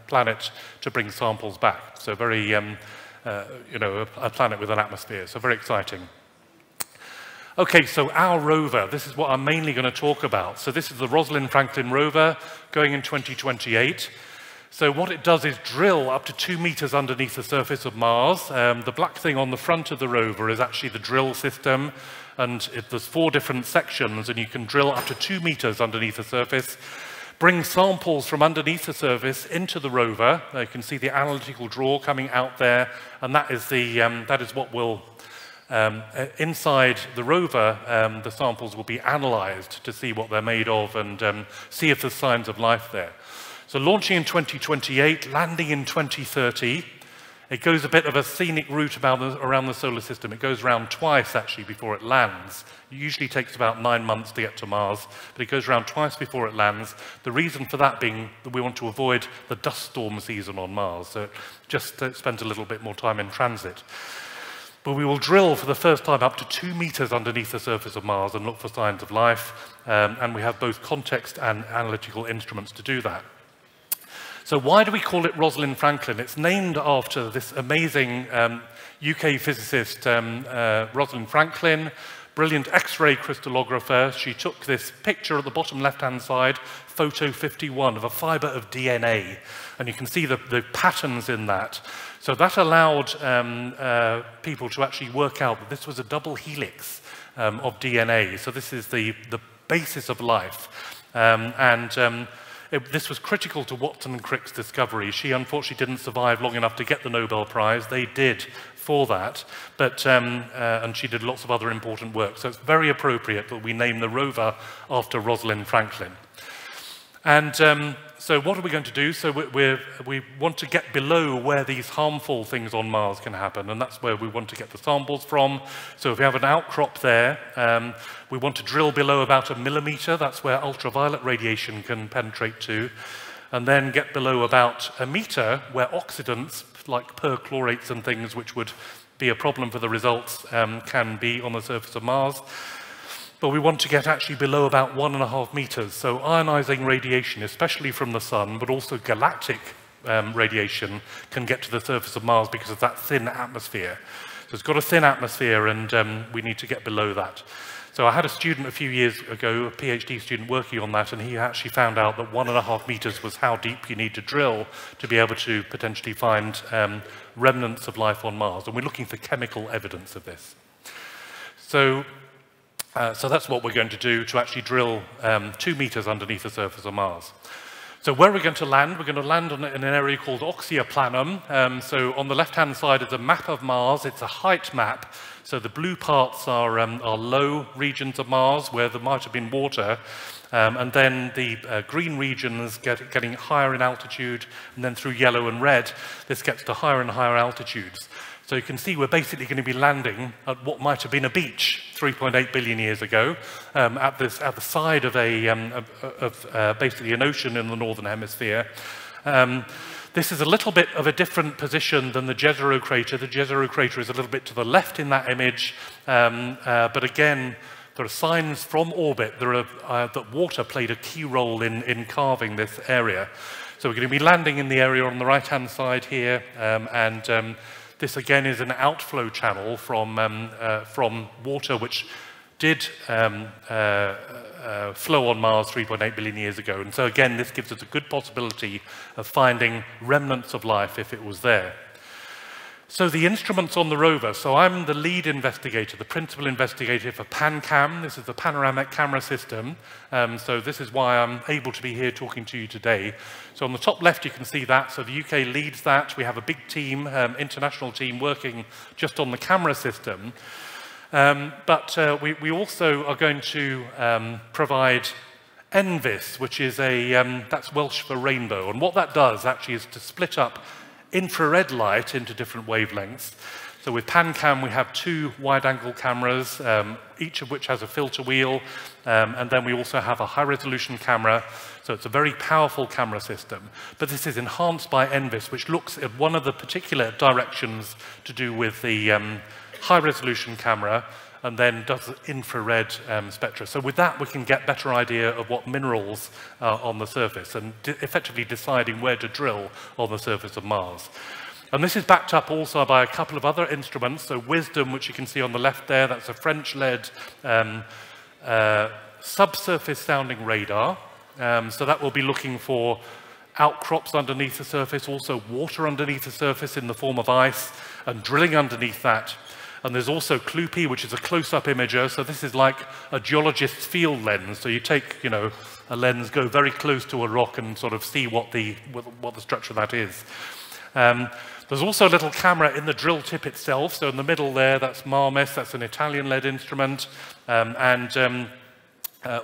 planet to bring samples back. So very, you know, a planet with an atmosphere. So very exciting. Okay, so our rover, this is what I'm mainly going to talk about. So this is the Rosalind Franklin rover going in 2028. So what it does is drill up to 2 meters underneath the surface of Mars. The black thing on the front of the rover is actually the drill system, and there's 4 different sections, and you can drill up to 2 meters underneath the surface, bring samples from underneath the surface into the rover. You can see the analytical draw coming out there, and that is what will, inside the rover, the samples will be analyzed to see what they're made of and see if there's signs of life there. So launching in 2028, landing in 2030. It goes a bit of a scenic route around the solar system. It goes around twice, actually, before it lands. It usually takes about 9 months to get to Mars, but it goes around twice before it lands. The reason for that being that we want to avoid the dust storm season on Mars, so it just spends a little bit more time in transit. But we will drill for the first time up to 2 meters underneath the surface of Mars and look for signs of life, and we have both context and analytical instruments to do that. So why do we call it Rosalind Franklin? It's named after this amazing UK physicist, Rosalind Franklin, brilliant X-ray crystallographer. She took this picture at the bottom left-hand side, photo 51, of a fiber of DNA. And you can see the patterns in that. So that allowed people to actually work out that this was a double helix of DNA. So this is the basis of life. This was critical to Watson and Crick's discovery. She unfortunately didn't survive long enough to get the Nobel Prize. They did for that, but and she did lots of other important work. So it's very appropriate that we name the rover after Rosalind Franklin. And so what are we going to do? So we want to get below where these harmful things on Mars can happen, and that's where we want to get the samples from. So if we have an outcrop there, we want to drill below about 1 millimeter. That's where ultraviolet radiation can penetrate to. And then get below about 1 meter, where oxidants, like perchlorates and things, which would be a problem for the results, can be on the surface of Mars. But we want to get actually below about 1.5 meters. So ionizing radiation, especially from the sun, but also galactic radiation, can get to the surface of Mars because of that thin atmosphere. So it's got a thin atmosphere, and we need to get below that. So I had a student a few years ago, a PhD student working on that, and he actually found out that 1.5 meters was how deep you need to drill to be able to potentially find remnants of life on Mars. And we're looking for chemical evidence of this. So that's what we're going to do, to actually drill 2 meters underneath the surface of Mars. So where are we going to land? We're going to land in an area called Oxyoplanum. So on the left-hand side is a map of Mars. It's a height map. So the blue parts are low regions of Mars where there might have been water. And then the green regions getting higher in altitude, and then through yellow and red, this gets to higher and higher altitudes. So you can see we're basically going to be landing at what might have been a beach 3.8 billion years ago, at the side of basically an ocean in the northern hemisphere. This is a little bit of a different position than the Jezero crater. The Jezero crater is a little bit to the left in that image, but again, there are signs from orbit that water played a key role in carving this area. So we're going to be landing in the area on the right-hand side here, this again is an outflow channel from water which did flow on Mars 3.8 billion years ago. And so again, this gives us a good possibility of finding remnants of life if it was there. So the instruments on the rover, so I'm the lead investigator, the principal investigator for PanCam. This is the panoramic camera system. So this is why I'm able to be here talking to you today. So on the top left, you can see that. So the UK leads that. We have a big team, international team, working just on the camera system. But we also are going to provide ENVIS, which is that's Welsh for rainbow. And what that does actually is to split up infrared light into different wavelengths. So with PanCam, we have 2 wide-angle cameras, each of which has a filter wheel, and then we also have a high-resolution camera. So it's a very powerful camera system. But this is enhanced by ENVIS, which looks at one of the particular directions to do with the high-resolution camera, and then does infrared spectra. So with that, we can get better idea of what minerals are on the surface and effectively deciding where to drill on the surface of Mars. And this is backed up also by a couple of other instruments. So WISDOM, which you can see on the left there, that's a French-led subsurface sounding radar. So that will be looking for outcrops underneath the surface, also water underneath the surface in the form of ice, and drilling underneath that. And there's also CLUPI, which is a close-up imager. So this is like a geologist's field lens. So you take, a lens, go very close to a rock and sort of see what the structure of that is. There's also a little camera in the drill tip itself. So in the middle there, that's MARMES. That's an Italian-led instrument.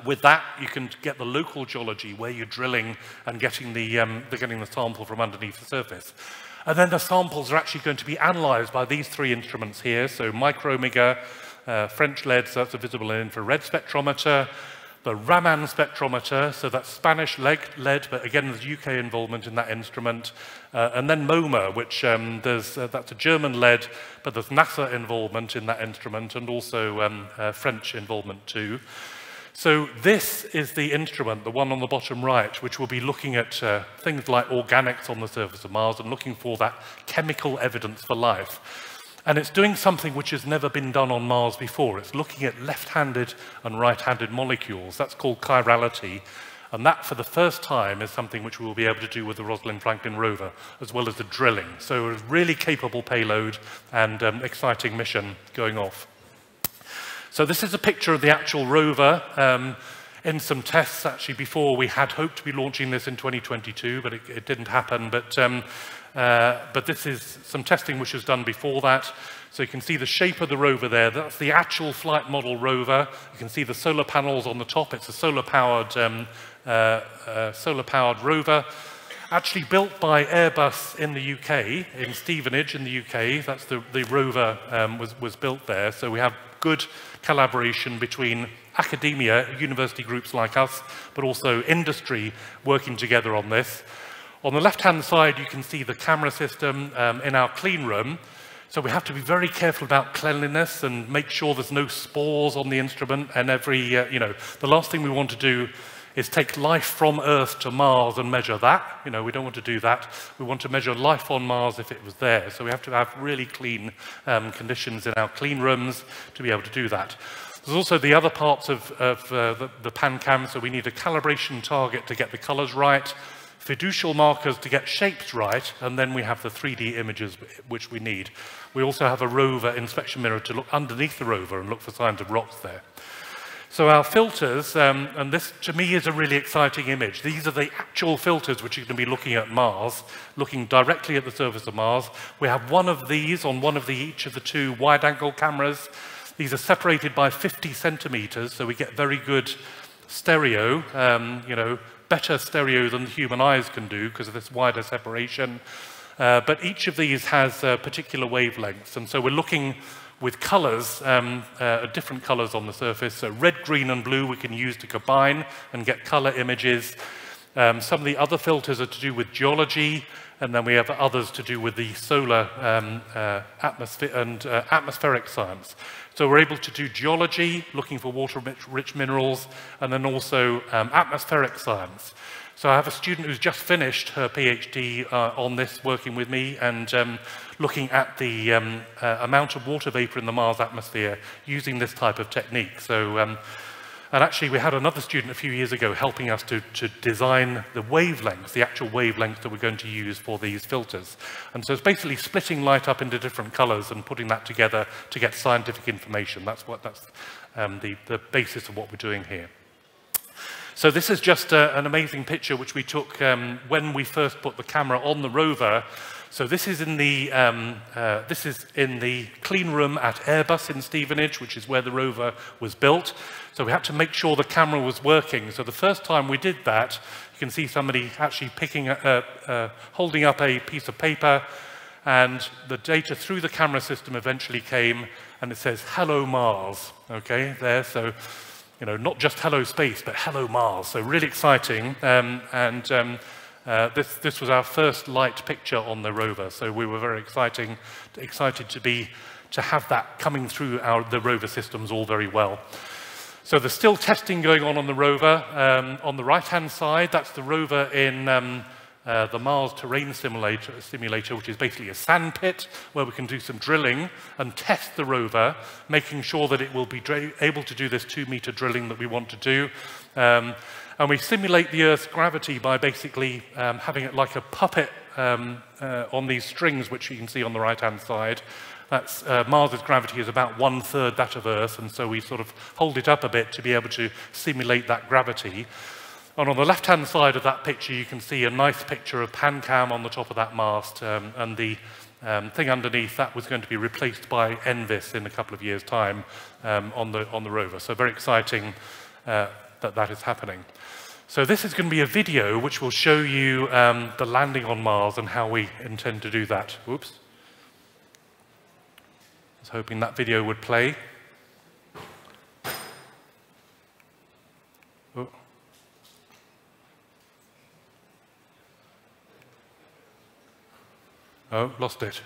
With that, you can get the local geology, where you're drilling and getting the sample from underneath the surface. And then the samples are actually going to be analyzed by these 3 instruments here. So Micromiga, French-led, so that's a visible and infrared spectrometer. The Raman spectrometer, so that's Spanish-led, but again, there's UK involvement in that instrument. And then MOMA, which that's a German-led, but there's NASA involvement in that instrument, and also French involvement too. So this is the instrument, the one on the bottom right, which will be looking at things like organics on the surface of Mars and looking for that chemical evidence for life. And it's doing something which has never been done on Mars before. It's looking at left-handed and right-handed molecules. That's called chirality. And that, for the first time, is something which we will be able to do with the Rosalind Franklin rover, as well as the drilling. So a really capable payload and exciting mission going off. So this is a picture of the actual rover in some tests, actually, before. We had hoped to be launching this in 2022, but it didn't happen. But this is some testing which was done before that. So you can see the shape of the rover there. That's the actual flight model rover. You can see the solar panels on the top. It's a solar-powered rover, actually built by Airbus in the UK, in Stevenage in the UK. That's the rover was built there. So we have good collaboration between academia, university groups like us, but also industry working together on this. On the left-hand side, you can see the camera system in our clean room. So we have to be very careful about cleanliness and make sure there's no spores on the instrument. And the last thing we want to do is take life from Earth to Mars and measure that. We don't want to do that. We want to measure life on Mars if it was there. So we have to have really clean conditions in our clean rooms to be able to do that. There's also the other parts of the PanCam. So we need a calibration target to get the colors right, fiducial markers to get shapes right, and then we have the 3D images which we need. We also have a rover inspection mirror to look underneath the rover and look for signs of rocks there. So our filters, and this to me is a really exciting image. These are the actual filters which you're going to be looking at Mars, looking directly at the surface of Mars. We have one of these on one of each of the 2 wide-angle cameras. These are separated by 50 centimeters, so we get very good stereo, better stereo than the human eyes can do because of this wider separation. But each of these has particular wavelengths, and so we're looking with colors, different colors on the surface. So red, green, and blue we can use to combine and get color images. Some of the other filters are to do with geology, and then we have others to do with the solar atmosphere and atmospheric science. So we're able to do geology, looking for water-rich minerals, and then also atmospheric science. So I have a student who's just finished her PhD on this, working with me, and looking at the amount of water vapor in the Mars atmosphere using this type of technique. So And actually, we had another student a few years ago helping us to design the wavelengths, the actual wavelengths that we're going to use for these filters. And so it's basically splitting light up into different colors and putting that together to get scientific information. That's the basis of what we're doing here. So this is just an amazing picture which we took when we first put the camera on the rover. So this is in the clean room at Airbus in Stevenage, which is where the rover was built. So we had to make sure the camera was working. So the first time we did that, you can see somebody actually holding up a piece of paper, and the data through the camera system eventually came, and it says "Hello Mars." Okay, there. So you know, not just "Hello Space," but "Hello Mars." So really exciting. This was our first light picture on the rover, so we were very excited to have that coming through the rover systems all very well. So there's still testing going on the rover. On the right-hand side, that's the rover in the Mars Terrain Simulator, which is basically a sand pit where we can do some drilling and test the rover, making sure that it will be able to do this 2-meter drilling that we want to do. And we simulate the Earth's gravity by basically having it like a puppet on these strings, which you can see on the right-hand side. That's Mars's gravity is about 1/3 that of Earth, and so we sort of hold it up a bit to be able to simulate that gravity. And on the left-hand side of that picture, you can see a nice picture of PanCam on the top of that mast, and the thing underneath that was going to be replaced by ENVIS in a couple of years' time on the rover. So very exciting that is happening. So this is going to be a video which will show you the landing on Mars and how we intend to do that. Whoops. I was hoping that video would play. Oh. Oh, lost it.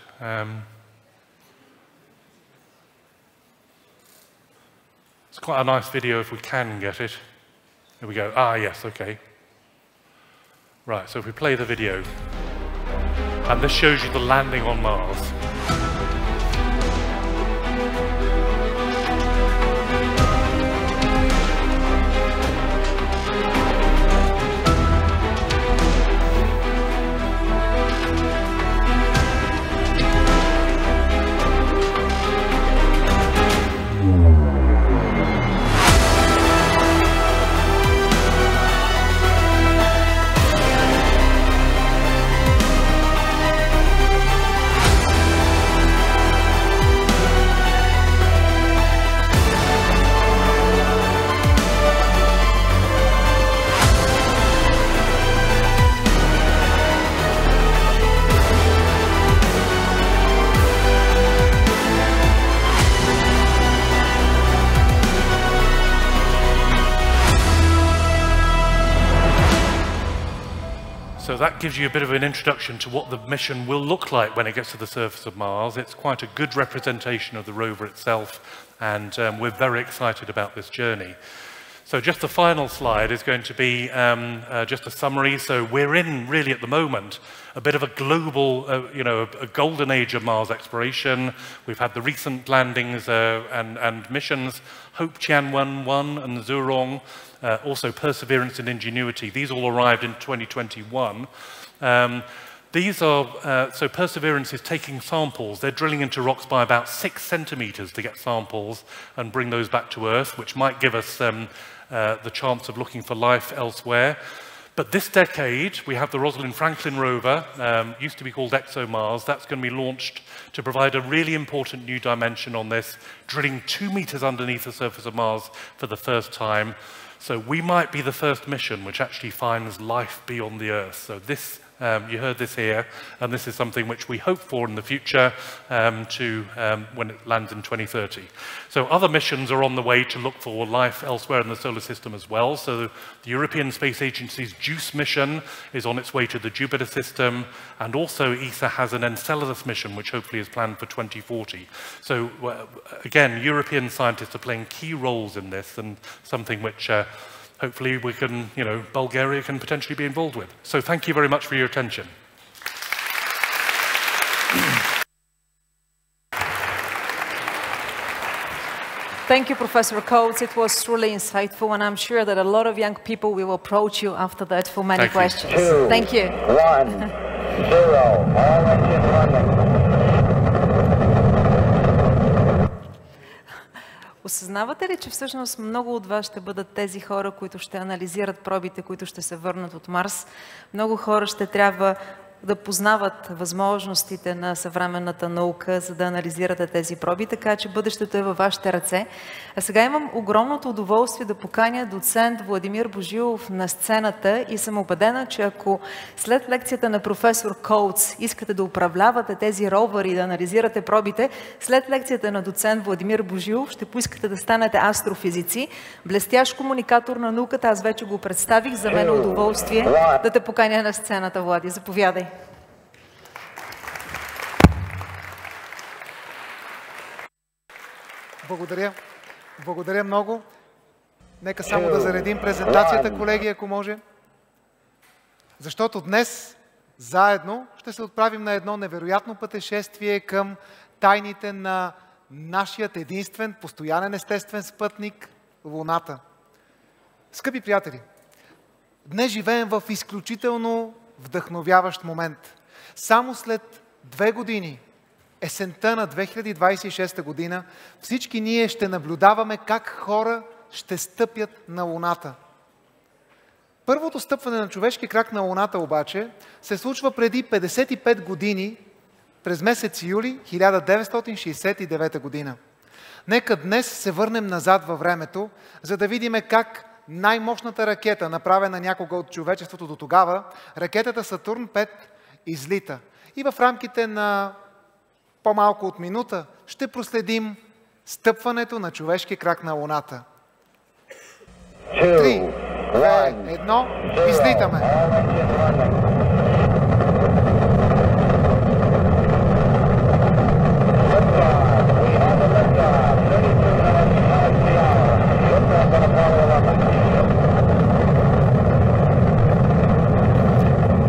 It's quite a nice video if we can get it. Here we go. Ah, yes, okay. Right, so if we play the video, and this shows you the landing on Mars. So that gives you a bit of an introduction to what the mission will look like when it gets to the surface of Mars. It's quite a good representation of the rover itself, and we're very excited about this journey. So just the final slide is going to be just a summary. So we're in, really at the moment, a bit of a global, a golden age of Mars exploration. We've had the recent landings and missions, Hope Tianwen-1 and Zhurong, also Perseverance and Ingenuity. These all arrived in 2021. So Perseverance is taking samples. They're drilling into rocks by about 6 centimeters to get samples and bring those back to Earth, which might give us the chance of looking for life elsewhere. But this decade, we have the Rosalind Franklin rover, used to be called ExoMars. That's going to be launched to provide a really important new dimension on this, drilling 2 meters underneath the surface of Mars for the first time. So we might be the first mission which actually finds life beyond the Earth. So this, you heard this here, and this is something which we hope for in the future when it lands in 2030. So other missions are on the way to look for life elsewhere in the solar system as well. So the European Space Agency's JUICE mission is on its way to the Jupiter system, and also ESA has an Enceladus mission which hopefully is planned for 2040. So again, European scientists are playing key roles in this, and something which hopefully we can, Bulgaria can potentially be involved with. So thank you very much for your attention. Thank you, Professor Coates. It was truly insightful, and I'm sure that a lot of young people will approach you after that for many questions. Thank you. 1, 0. All engine running. Осъзнавате ли, че всъщност много от вас ще бъдат тези хора, които ще анализират пробите, които ще се върнат от Марс? Много хора ще трябва да познават възможностите на съвременната наука, за да анализирате тези проби, така че бъдещето е във вашите ръце. А сега имам огромното удоволствие да поканя доцент Владимир Божилов на сцената и съм убедена, че ако след лекцията на професор Коутс искате да управлявате тези ровъри и да анализирате пробите, след лекцията на доцент Владимир Божилов ще поискате да станете астрофизици. Блестящ комуникатор на науката, аз вече го представих, за мен е удоволствие да те поканя на сцената, Влади. Заповядай. Благодаря. Благодаря много. Нека само да заредим презентацията, колеги, ако може. Защото днес заедно ще се отправим на едно невероятно пътешествие към тайните на нашият единствен, постоянен естествен спътник – Луната. Скъпи приятели, днес живеем в изключително вдъхновяващ момент. Само след 2 години, есента на 2026 година, всички ние ще наблюдаваме как хора ще стъпят на Луната. Първото стъпване на човешки крак на Луната обаче се случва преди 55 години, през месец юли 1969 година. Нека днес се върнем назад във времето, за да видим как най-мощната ракета, направена някога от човечеството до тогава, ракетата Сатурн 5, излита. И в рамките на по-малко от минута ще проследим стъпването на човешки крак на Луната. 3, 2, 1, излитаме!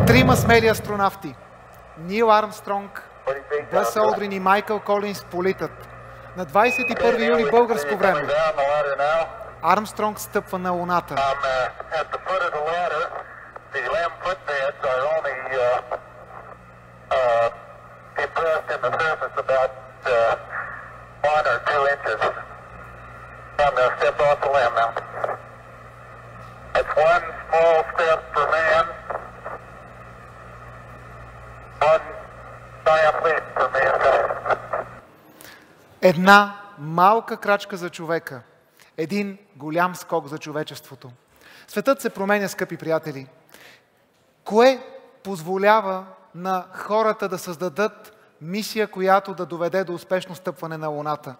Трима смели астронавти – Нил Армстронг, Бъс Олдрин и Майкъл Колинс политат. На 21 юли българско време Армстронг стъпва на Луната. Една малка крачка за човека, един голям скок за човечеството. Светът се променя, скъпи приятели. Кое позволява на хората да създадат мисия, която да доведе до успешно стъпване на Луната?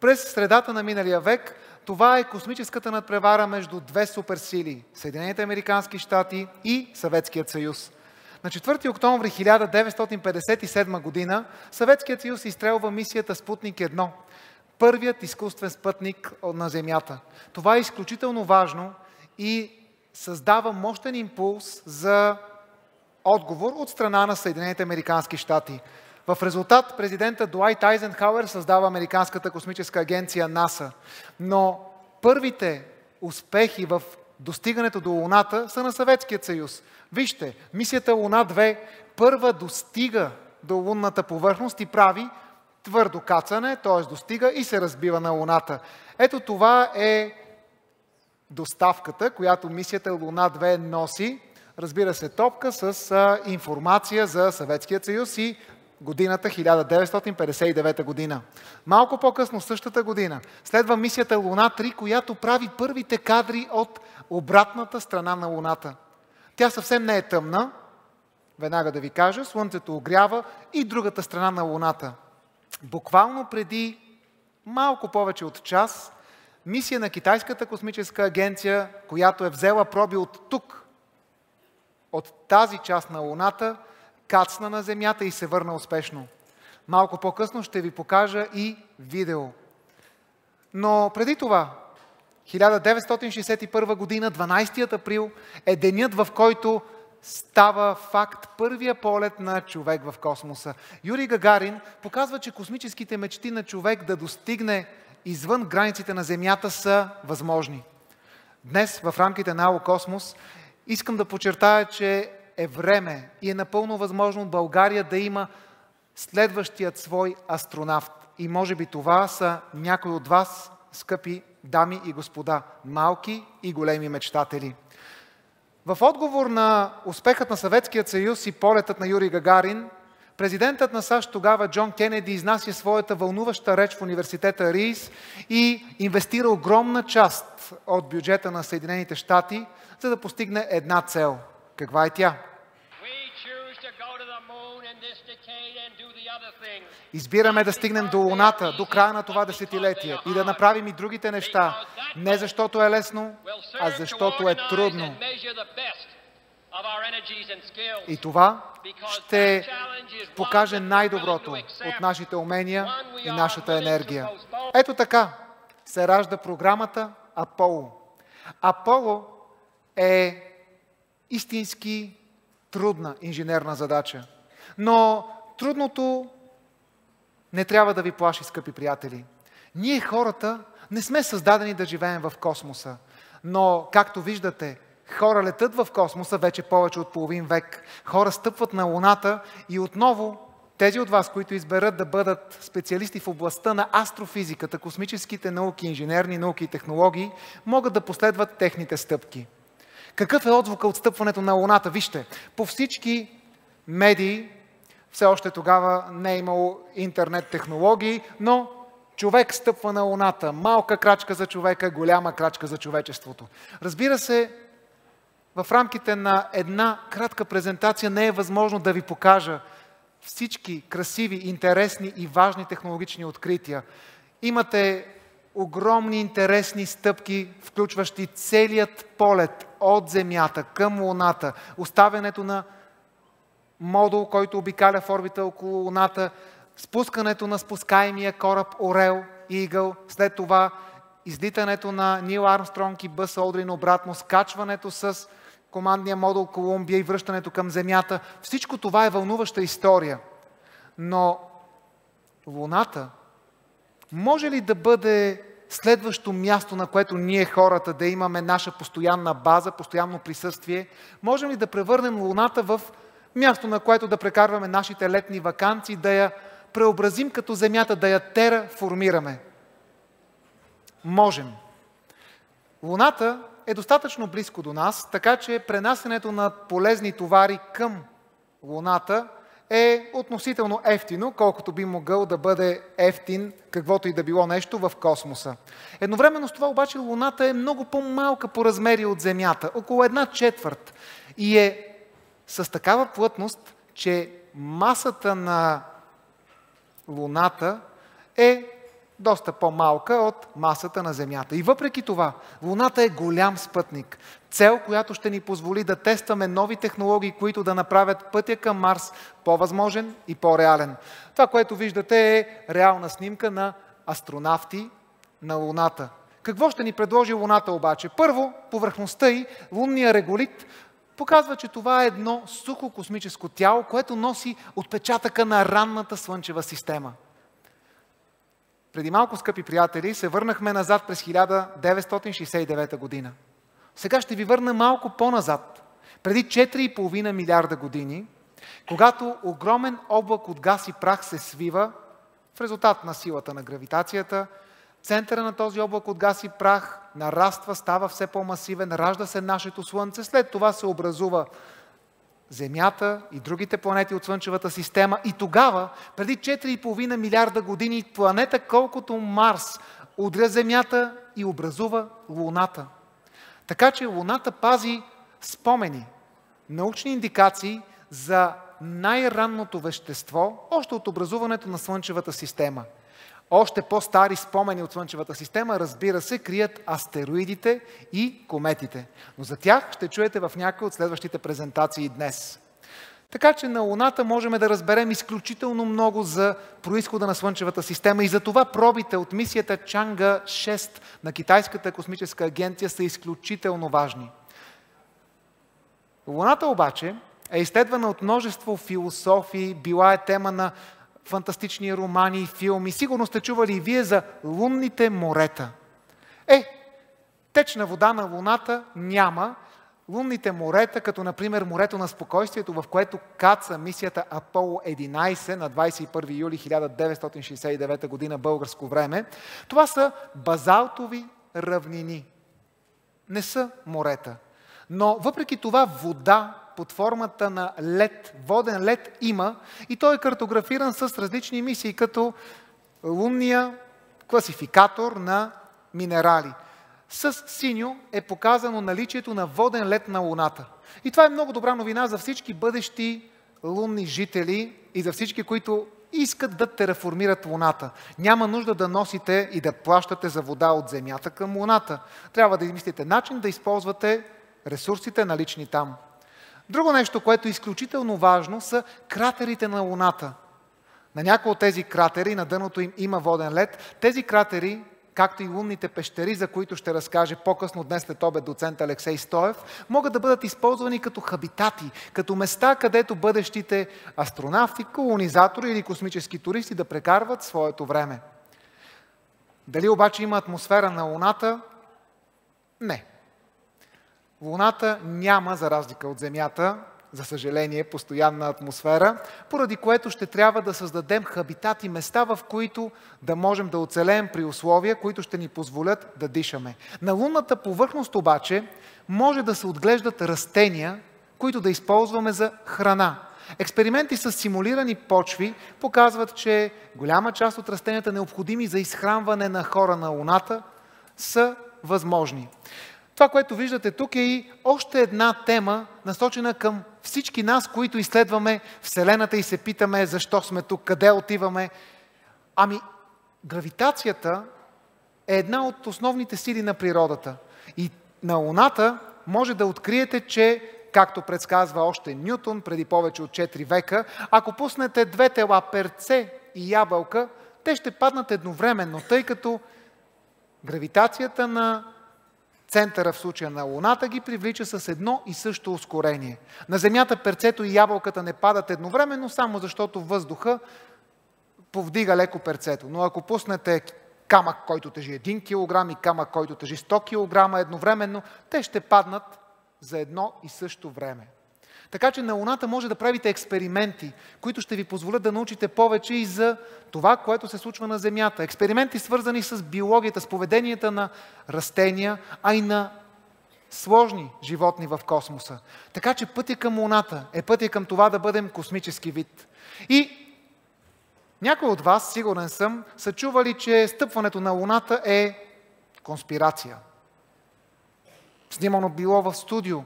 През средата на миналия век това е космическата надпревара между две суперсили – Съединените американски щати и Съветският съюз. На 4 октомври 1957 година Съветският съюз изстрелва мисията Спутник 1, първият изкуствен спътник на Земята. Това е изключително важно и създава мощен импулс за отговор от страна на Съединените американски щати. В резултат президента Дуайт Айзенхауер създава Американската космическа агенция НАСА. Но първите успехи в достигането до Луната са на Съветският съюз. Вижте, мисията Луна 2 първа достига до лунната повърхност и прави твърдо кацане, т.е. достига и се разбива на Луната. Ето това е доставката, която мисията Луна 2 носи. Разбира се, топка с информация за Съветския съюз и годината 1959 година. Малко по-късно, същата година, следва мисията Луна 3, която прави първите кадри от обратната страна на Луната. Тя съвсем не е тъмна, веднага да ви кажа, Слънцето огрява и другата страна на Луната. Буквално преди малко повече от час, мисия на Китайската космическа агенция, която е взела проби от тук, от тази част на Луната, кацна на Земята и се върна успешно. Малко по-късно ще ви покажа и видео. Но преди това, 1961 година, 12 април, е денят, в който става факт първия полет на човек в космоса. Юрий Гагарин показва, че космическите мечти на човек да достигне извън границите на Земята са възможни. Днес в рамките на Алокосмос искам да подчертая, че е време и е напълно възможно България да има следващият свой астронавт. И може би това са някои от вас, скъпи дами и господа, малки и големи мечтатели. В отговор на успехът на Съветският съюз и полетът на Юрий Гагарин, президентът на САЩ тогава Джон Кенеди изнася своята вълнуваща реч в университета Рийс и инвестира огромна част от бюджета на Съединените щати, за да постигне една цел. Каква е тя? Избираме да стигнем до Луната до края на това десетилетие и да направим и другите неща, не защото е лесно, а защото е трудно. И това ще покаже най-доброто от нашите умения и нашата енергия. Ето така се ражда програмата Аполо. Аполо е истински трудна инженерна задача. Но трудното не трябва да ви плаши, скъпи приятели. Ние хората не сме създадени да живеем в космоса. Но, както виждате, хора летят в космоса вече повече от половин век. Хора стъпват на Луната и отново тези от вас, които изберат да бъдат специалисти в областта на астрофизиката, космическите науки, инженерни науки и технологии, могат да последват техните стъпки. Какъв е отзвука от стъпването на Луната? Вижте, по всички медии, все още тогава не е имало интернет технологии, но човек стъпва на Луната. Малка крачка за човека, голяма крачка за човечеството. Разбира се, в рамките на една кратка презентация не е възможно да ви покажа всички красиви, интересни и важни технологични открития. Имате огромни интересни стъпки, включващи целият полет от Земята към Луната, оставянето на модул, който обикаля в орбита около Луната, спускането на спускаемия кораб Орел Игъл, след това излитането на Нил Армстронг и Бъс Олдрин обратно, скачването с командния модул Колумбия и връщането към Земята. Всичко това е вълнуваща история. Но Луната може ли да бъде следващо място, на което ние хората да имаме наша постоянна база, постоянно присъствие? Можем ли да превърнем Луната в място, на което да прекарваме нашите летни ваканции, да я преобразим като Земята, да я тераформираме? Можем. Луната е достатъчно близко до нас, така че пренасенето на полезни товари към Луната е относително ефтино, колкото би могъл да бъде ефтин каквото и да било нещо в космоса. Едновременно с това обаче Луната е много по-малка по размери от Земята, около 1/4, и е с такава плътност, че масата на Луната е доста по-малка от масата на Земята. И въпреки това, Луната е голям спътник. Цел, която ще ни позволи да тестваме нови технологии, които да направят пътя към Марс по-възможен и по-реален. Това, което виждате, е реална снимка на астронавти на Луната. Какво ще ни предложи Луната обаче? Първо, повърхността й, лунния реголит, показва, че това е едно сухо космическо тяло, което носи отпечатъка на ранната Слънчева система. Преди малко, скъпи приятели, се върнахме назад през 1969 година. Сега ще ви върна малко по-назад, преди 4,5 милиарда години, когато огромен облак от газ и прах се свива в резултат на силата на гравитацията. Центъра на този облак от газ и прах нараства, става все по-масивен, ражда се нашето Слънце, след това се образува Земята и другите планети от Слънчевата система. И тогава, преди 4,5 милиарда години, планета колкото Марс удря Земята и образува Луната. Така че Луната пази спомени, научни индикации за най-ранното вещество, още от образуването на Слънчевата система. Още по-стари спомени от Слънчевата система, разбира се, крият астероидите и кометите. Но за тях ще чуете в някои от следващите презентации днес. Така че на Луната можем да разберем изключително много за произхода на Слънчевата система и за това пробите от мисията Чанга 6 на Китайската космическа агенция са изключително важни. Луната обаче е изследвана от множество философии, била е тема на фантастични романи и филми. Сигурно сте чували и вие за лунните морета. Течна вода на Луната няма. Лунните морета, като например морето на спокойствието, в което каца мисията Аполо 11 на 21 юли 1969 година българско време, това са базалтови равнини. Не са морета. Но въпреки това вода под формата на лед, воден лед има и той е картографиран с различни мисии, като лунния класификатор на минерали. С синьо е показано наличието на воден лед на Луната. И това е много добра новина за всички бъдещи лунни жители и за всички, които искат да тераформират Луната. Няма нужда да носите и да плащате за вода от Земята към Луната. Трябва да измислите начин да използвате ресурсите налични там. Друго нещо, което е изключително важно, са кратерите на Луната. На някои от тези кратери, на дъното им има воден лед. Тези кратери, както и лунните пещери, за които ще разкаже по-късно днес след обед доцент Алексей Стоев, могат да бъдат използвани като хабитати, като места, където бъдещите астронавти, колонизатори или космически туристи да прекарват своето време. Дали обаче има атмосфера на Луната? Не. Луната няма, за разлика от Земята, за съжаление, постоянна атмосфера, поради което ще трябва да създадем хабитати, места, в които да можем да оцелеем при условия, които ще ни позволят да дишаме. На лунната повърхност обаче може да се отглеждат растения, които да използваме за храна. Експерименти с симулирани почви показват, че голяма част от растенията, необходими за изхранване на хора на Луната, са възможни. Това, което виждате тук, е и още една тема, насочена към всички нас, които изследваме Вселената и се питаме защо сме тук, къде отиваме. Гравитацията е една от основните сили на природата. И на Луната може да откриете, че, както предсказва още Нютон преди повече от 4 века, ако пуснете две тела, перце и ябълка, те ще паднат едновременно, тъй като гравитацията на центъра, в случая на Луната, ги привлича с едно и също ускорение. На Земята перцето и ябълката не падат едновременно, само защото въздуха повдига леко перцето. Но ако пуснете камък, който тежи 1 кг и камък, който тежи 100 кг едновременно, те ще паднат за едно и също време. Така че на Луната може да правите експерименти, които ще ви позволят да научите повече и за това, което се случва на Земята. Експерименти, свързани с биологията, с поведенията на растения, а и на сложни животни в космоса. Така че пътя към Луната е пътя към това да бъдем космически вид. И някои от вас, сигурен съм, са чували, че стъпването на Луната е конспирация. Снимано било в студио.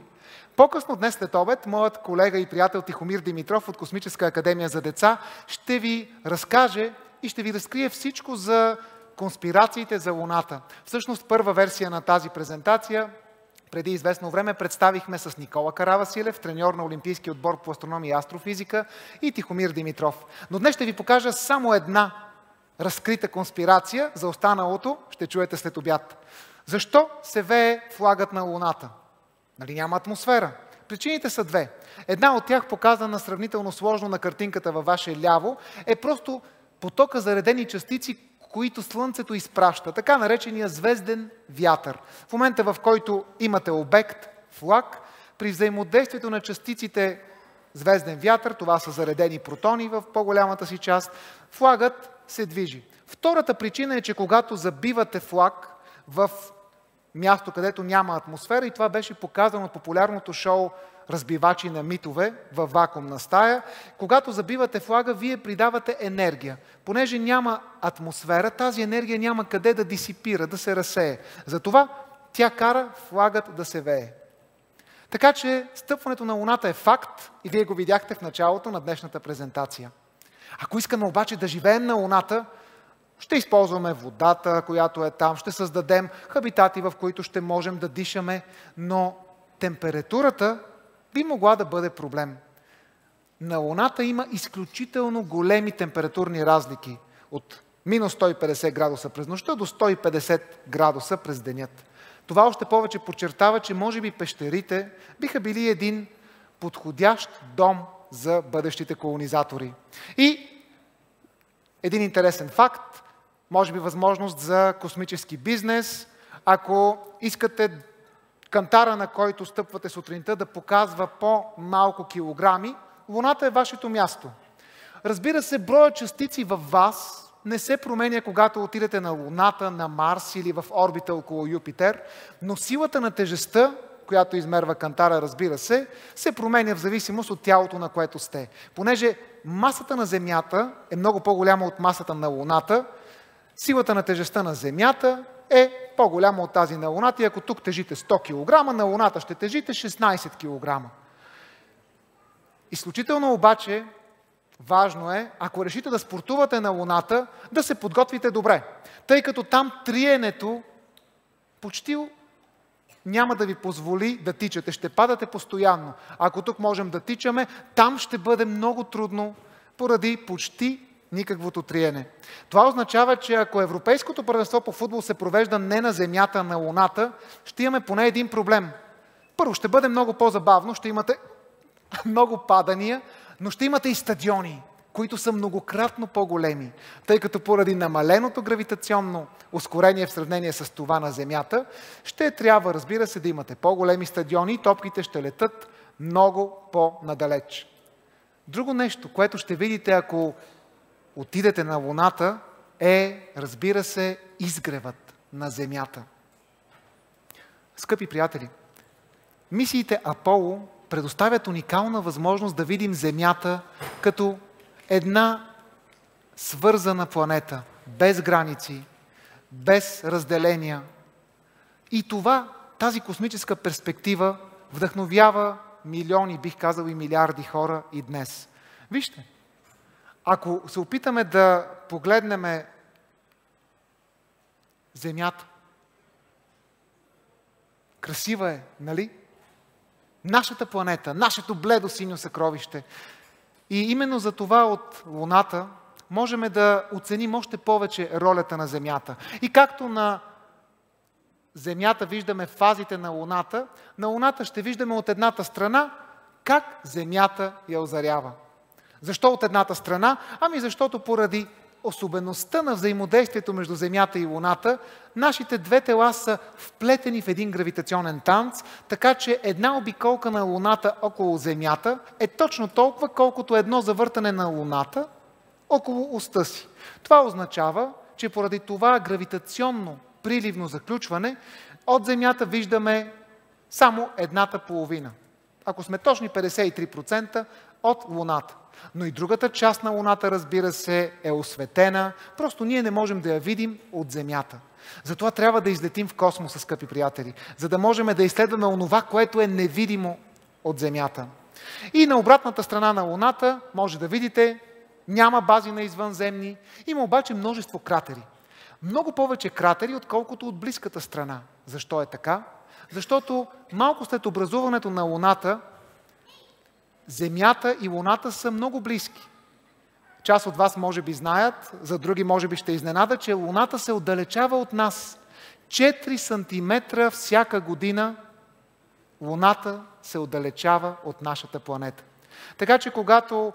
По-късно днес след обед, моят колега и приятел Тихомир Димитров от Космическа академия за деца ще ви разкаже и ще ви разкрие всичко за конспирациите за Луната. Всъщност първа версия на тази презентация преди известно време представихме с Никола Каравасилев, треньор на Олимпийския отбор по астрономия и астрофизика, и Тихомир Димитров. Но днес ще ви покажа само една разкрита конспирация, за останалото ще чуете след обяд. Защо се вее флагът на Луната? Нали няма атмосфера? Причините са две. Една от тях, показана сравнително сложно на картинката във ваше ляво, е просто потока заредени частици, които Слънцето изпраща, така наречения звезден вятър. В момента, в който имате обект, флаг, при взаимодействието на частиците звезден вятър, това са заредени протони в по-голямата си част, флагът се движи. Втората причина е, че когато забивате флаг в място, където няма атмосфера, и това беше показано от популярното шоу "Разбивачи на митове" във вакуумна стая, когато забивате флага, вие придавате енергия. Понеже няма атмосфера, тази енергия няма къде да дисипира, да се разсее. Затова тя кара флагът да се вее. Така че стъпването на Луната е факт и вие го видяхте в началото на днешната презентация. Ако искаме обаче да живеем на Луната, ще използваме водата, която е там, ще създадем хабитати, в които ще можем да дишаме, но температурата би могла да бъде проблем. На Луната има изключително големи температурни разлики от минус 150 градуса през нощта до 150 градуса през денят. Това още повече подчертава, че може би пещерите биха били един подходящ дом за бъдещите колонизатори. И един интересен факт, може би възможност за космически бизнес. Ако искате кантара, на който стъпвате сутринта, да показва по-малко килограми, Луната е вашето място. Разбира се, броят частици във вас не се променя, когато отидете на Луната, на Марс или в орбита около Юпитер, но силата на тежестта, която измерва кантара, разбира се, се променя в зависимост от тялото, на което сте. Понеже масата на Земята е много по-голяма от масата на Луната, силата на тежестта на Земята е по-голяма от тази на Луната и ако тук тежите 100 кг, на Луната ще тежите 16 кг. Изключително обаче важно е, ако решите да спортувате на Луната, да се подготвите добре, тъй като там триенето почти няма да ви позволи да тичате, ще падате постоянно. Ако тук можем да тичаме, там ще бъде много трудно поради почти никаквото триене. Това означава, че ако Европейското първенство по футбол се провежда не на Земята, а на Луната, ще имаме поне един проблем. Първо, ще бъде много по-забавно, ще имате много падания, но ще имате и стадиони, които са многократно по-големи, тъй като поради намаленото гравитационно ускорение в сравнение с това на Земята, ще трябва, разбира се, да имате по-големи стадиони и топките ще летат много по-надалеч. Друго нещо, което ще видите, ако отидете на Луната, е, разбира се, изгревът на Земята. Скъпи приятели, мисиите Аполо предоставят уникална възможност да видим Земята като една свързана планета, без граници, без разделения. И тази космическа перспектива вдъхновява милиони, бих казал и милиарди хора и днес. Вижте, ако се опитаме да погледнем Земята, красива е, нали? Нашата планета, нашето бледо синьо съкровище. И именно за това от Луната можем да оценим още повече ролята на Земята. И както на Земята виждаме фазите на Луната ще виждаме от едната страна как Земята я озарява. Защо от едната страна? Ами защото поради особеността на взаимодействието между Земята и Луната, нашите две тела са вплетени в един гравитационен танц, така че една обиколка на Луната около Земята е точно толкова, колкото едно завъртане на Луната около оста си. Това означава, че поради това гравитационно приливно заключване от Земята виждаме само едната половина. Ако сме точни, 53% от Луната. Но и другата част на Луната, разбира се, е осветена. Просто ние не можем да я видим от Земята. Затова трябва да излетим в космоса, скъпи приятели, за да можем да изследваме онова, което е невидимо от Земята. И на обратната страна на Луната може да видите, няма бази на извънземни, има обаче множество кратери. Много повече кратери, отколкото от близката страна. Защо е така? Защото малко след образуването на Луната, Земята и Луната са много близки. Част от вас може би знаят, за други може би ще изненада, че Луната се отдалечава от нас. 4 сантиметра всяка година Луната се отдалечава от нашата планета. Така че когато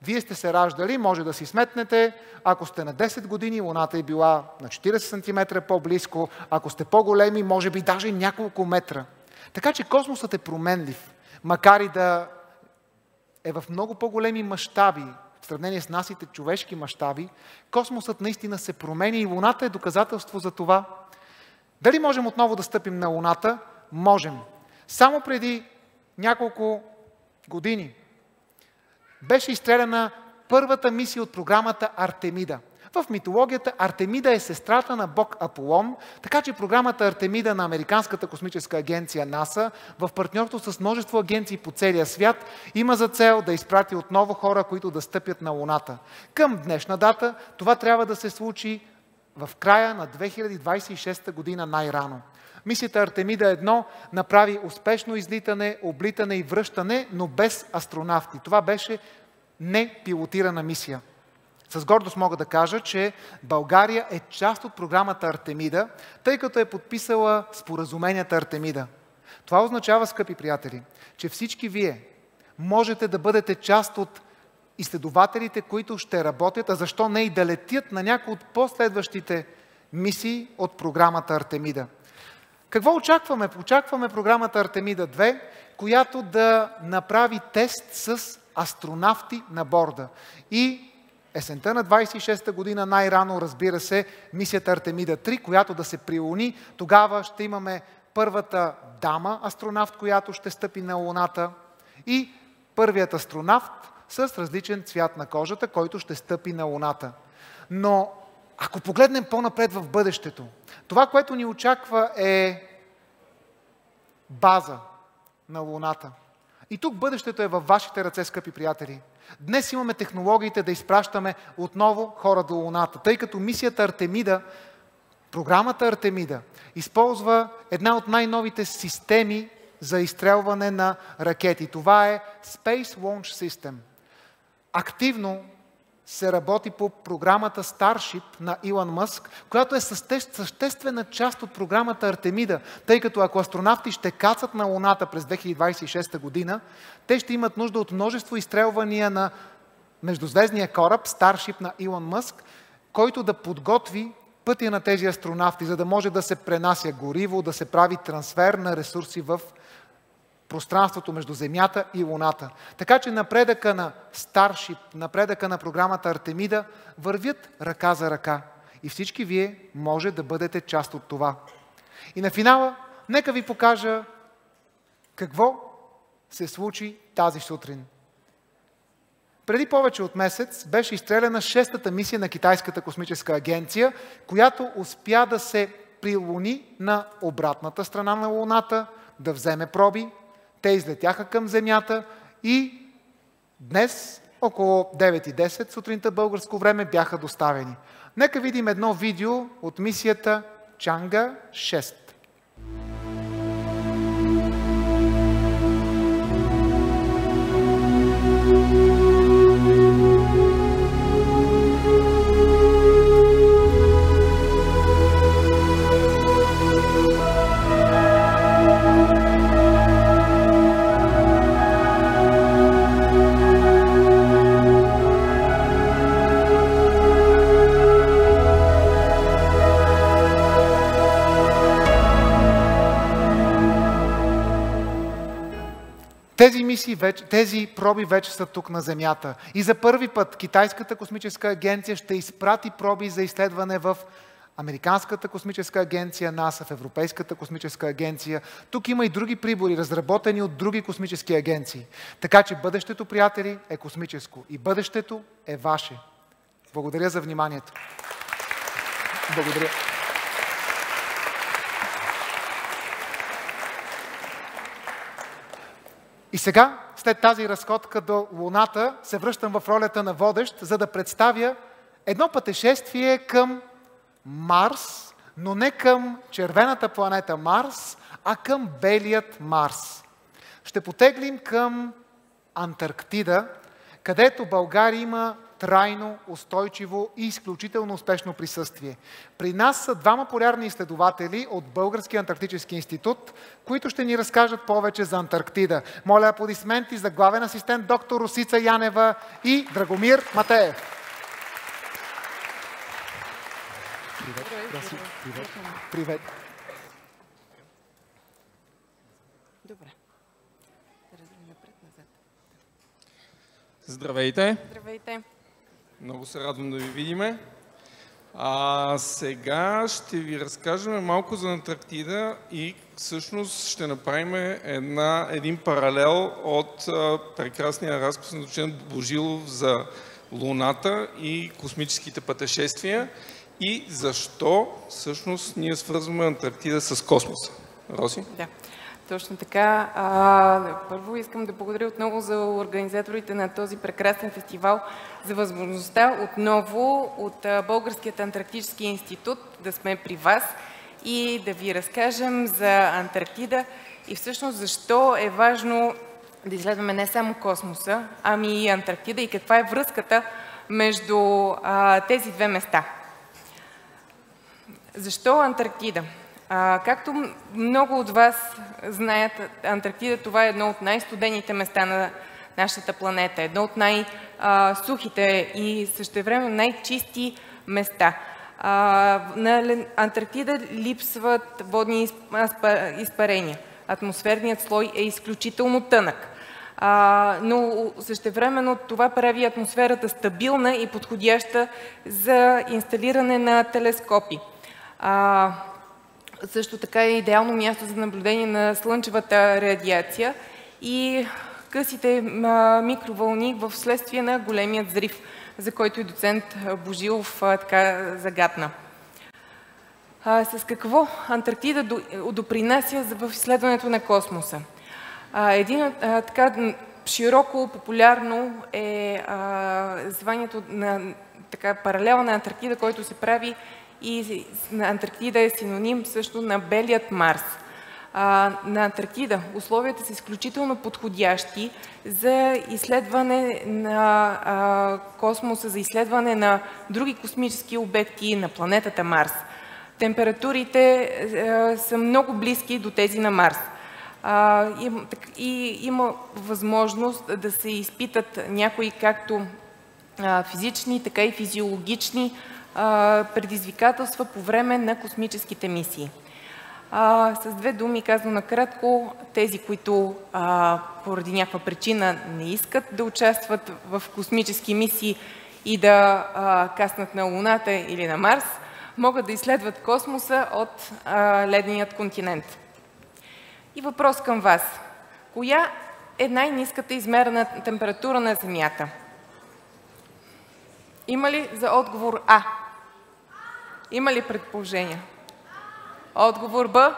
вие сте се раждали, може да си сметнете, ако сте на 10 години, Луната е била на 40 см по-близко, ако сте по-големи, може би даже няколко метра. Така че космосът е променлив, макар и да е в много по-големи мащаби, в сравнение с нашите човешки мащаби, космосът наистина се променя и Луната е доказателство за това. Дали можем отново да стъпим на Луната? Можем. Само преди няколко години беше изстреляна първата мисия от програмата Артемида. В митологията Артемида е сестрата на бог Аполон, така че програмата Артемида на Американската космическа агенция НАСА в партньорство с множество агенции по целия свят има за цел да изпрати отново хора, които да стъпят на Луната. Към днешна дата това трябва да се случи в края на 2026 година най-рано. Мисията Артемида 1 направи успешно излитане, облитане и връщане, но без астронавти. Това беше непилотирана мисия. С гордост мога да кажа, че България е част от програмата Артемида, тъй като е подписала споразуменията Артемида. Това означава, скъпи приятели, че всички вие можете да бъдете част от изследователите, които ще работят, а защо не и да летят на някои от последващите мисии от програмата Артемида. Какво очакваме? Очакваме програмата Артемида 2, която да направи тест с астронавти на борда. И есента на 26-та година, най-рано, разбира се, мисията Артемида 3, която да се прилуни. Тогава ще имаме първата дама астронавт, която ще стъпи на Луната, и първият астронавт с различен цвят на кожата, който ще стъпи на Луната. Но ако погледнем по-напред в бъдещето, това, което ни очаква, е база на Луната. И тук бъдещето е във вашите ръце, скъпи приятели. Днес имаме технологиите да изпращаме отново хора до Луната, тъй като мисията Артемида, програмата Артемида, използва една от най-новите системи за изстрелване на ракети. Това е Space Launch System. Активно се работи по програмата Starship на Илон Мъск, която е съществена част от програмата Артемида, тъй като ако астронавти ще кацат на Луната през 2026 година, те ще имат нужда от множество изстрелвания на междузвездния кораб Starship на Илон Мъск, който да подготви пътя на тези астронавти, за да може да се пренася гориво, да се прави трансфер на ресурси в пространството между Земята и Луната. Така че напредъка на Starship, напредъка на програмата Артемида вървят ръка за ръка. И всички вие може да бъдете част от това. И на финала, нека ви покажа какво се случи тази сутрин. Преди повече от месец беше изстреляна 6-та мисия на Китайската космическа агенция, която успя да се прилуни на обратната страна на Луната, да вземе проби. Те излетяха към Земята и днес, около 9:10 сутринта българско време, бяха доставени. Нека видим едно видео от мисията Чанга 6. Тези проби вече са тук на Земята. И за първи път Китайската космическа агенция ще изпрати проби за изследване в Американската космическа агенция, НАСА, в Европейската космическа агенция. Тук има и други прибори, разработени от други космически агенции. Така че бъдещето, приятели, е космическо. И бъдещето е ваше. Благодаря за вниманието. Благодаря. И сега, след тази разходка до Луната, се връщам в ролята на водещ, за да представя едно пътешествие към Марс, но не към червената планета Марс, а към белият Марс. Ще потеглим към Антарктида, където България има трайно, устойчиво и изключително успешно присъствие. При нас са двама полярни изследователи от Българския антарктически институт, които ще ни разкажат повече за Антарктида. Моля аплодисменти за главен асистент доктор Росица Янева и Драгомир Матеев. Привет. Привет. Привет. Добре. Напред-назад. Здравейте! Здравейте! Много се радвам да ви видиме. Сега ще ви разкажем малко за Антарктида и всъщност ще направим един паралел от прекрасния разказ на доцент Божилов за Луната и космическите пътешествия и защо всъщност ние свързваме Антарктида с космоса. Роси? Да. Точно така. Първо искам да благодаря отново за организаторите на този прекрасен фестивал за възможността отново от Българският антарктически институт да сме при вас и да ви разкажем за Антарктида и всъщност защо е важно да изследваме не само космоса, ами и Антарктида и каква е връзката между тези две места. Защо Антарктида? Както много от вас знаят, Антарктида това е едно от най-студените места нашата планета. Едно от най-сухите и същевременно най-чисти места. На Антарктида липсват водни изпарения. Атмосферният слой е изключително тънък. Но същевременно това прави атмосферата стабилна и подходяща за инсталиране на телескопи. Също така е идеално място за наблюдение на слънчевата радиация и късите микровълни в следствие на големият взрив, за който и доцент Божилов така загатна. С какво Антарктида допринася в изследването на космоса? Един така широко популярно е званието на така паралела на Антарктида, който се прави, и на Антарктида е синоним също на белият Марс. На Антарктида условията са изключително подходящи за изследване на космоса, за изследване на други космически обекти на планетата Марс. Температурите са много близки до тези на Марс. И има възможност да се изпитат някои както физични, така и физиологични предизвикателства по време на космическите мисии. С две думи казвам накратко, тези, които поради някаква причина не искат да участват в космически мисии и да каснат на Луната или на Марс, могат да изследват космоса от леденият континент. И въпрос към вас. Коя е най-ниската измерена температура на Земята? Има ли за отговор А? Има ли предположения? Отговор Б?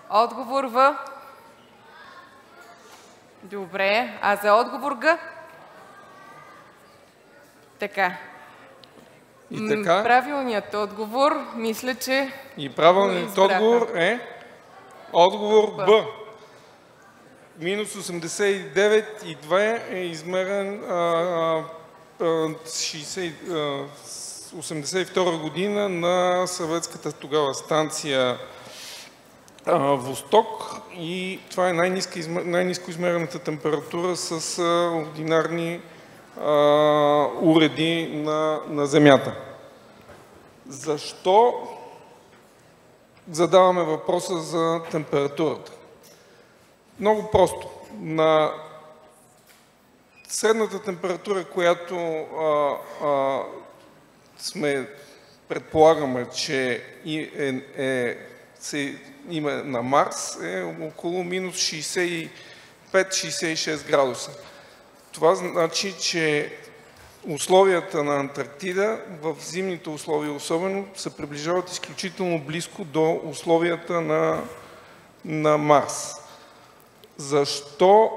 Отговор В? Добре. А за отговор Г? Така. И така. Правилният отговор, мисля, че... И правилният отговор е отговор Б. Минус 89,2 е измерен 1982 година на съветската тогава станция Восток, и това е най-ниско измерената температура с ординарни уреди на Земята. Защо задаваме въпроса за температурата? Много просто. На средната температура, която предполагаме, че има на Марс, е около минус 65-66 градуса. Това значи, че условията на Антарктида, в зимните условия особено, се приближават изключително близко до условията на Марс. Защо,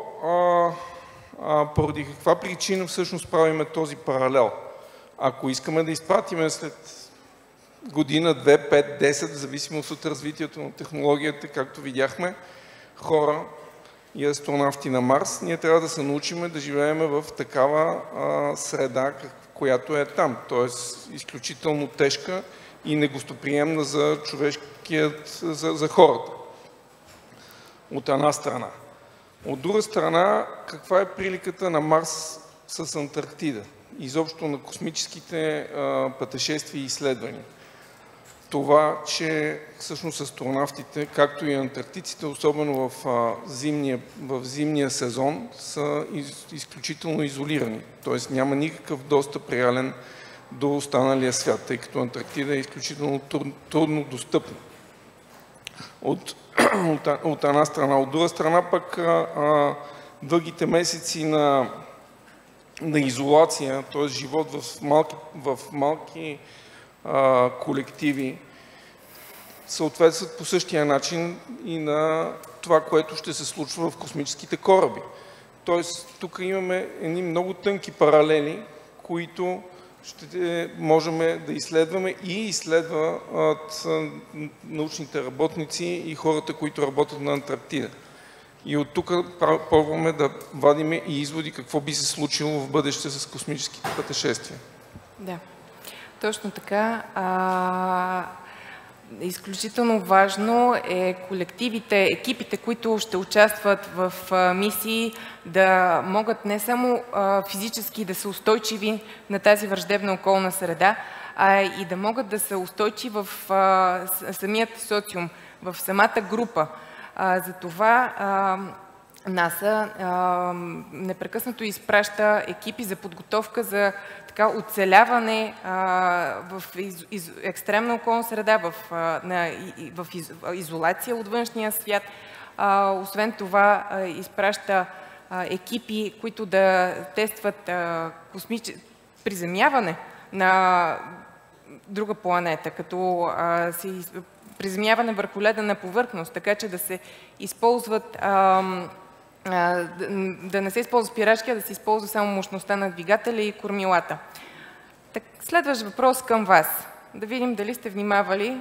поради каква причина всъщност правиме този паралел? Ако искаме да изпратиме след година, 2, 5, 10, в зависимост от развитието на технологията, както видяхме, хора и астронавти на Марс, ние трябва да се научим да живеем в такава среда, която е там. Тоест изключително тежка и негостоприемна за за хората. От една страна. От друга страна, каква е приликата на Марс с Антарктида? Изобщо на космическите пътешествия и изследвания. Това, че всъщност астронавтите, както и антарктиците, особено в зимния сезон, са изключително изолирани. Тоест няма никакъв достъп реален до останалия свят, тъй като Антарктида е изключително трудно достъпна. От една страна. От друга страна пък дългите месеци на изолация, т.е. живот в малки колективи, съответстват по същия начин и на това, което ще се случва в космическите кораби. Тоест, тук имаме едни много тънки паралели, които ще можем да изследваме и изследват научните работници и хората, които работят на Антарктида. И от тук пробваме да вадим и изводи какво би се случило в бъдеще с космическите пътешествия. Да, точно така. Изключително важно е колективите, екипите, които ще участват в мисии, да могат не само физически да са устойчиви на тази враждебна околна среда, а и да могат да са устойчиви в самият социум, в самата група. Затова НАСА непрекъснато изпраща екипи за подготовка за оцеляване в екстремна околна среда, в изолация от външния свят. Освен това, изпраща екипи, които да тестват приземяване на друга планета, като приземяване върху ледена повърхност, така че да се използват да не се използва спирачки, а да се използва само мощността на двигателя и кормилата. Следващ въпрос към вас. Да видим дали сте внимавали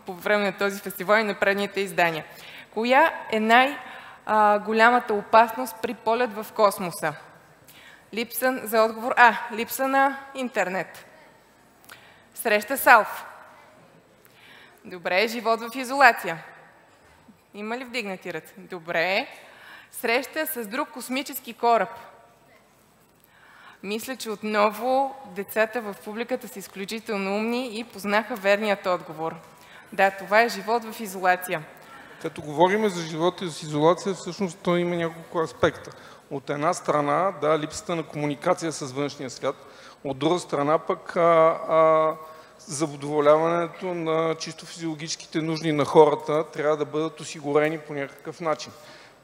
по време на този фестивал и на предните издания. Коя е най-голямата опасност при полет в космоса? За отговор А. Липса на интернет. Среща с Алф. Добре. Живот в изолация. Има ли вдигнати ръце? Добре. Среща с друг космически кораб. Мисля, че отново децата в публиката са изключително умни и познаха верният отговор. Да, това е живот в изолация. Като говорим за живота в изолация, всъщност той има няколко аспекта. От една страна, да, липсата на комуникация с външния свят. От друга страна пък за задоволяването на чисто физиологическите нужди на хората трябва да бъдат осигурени по някакъв начин.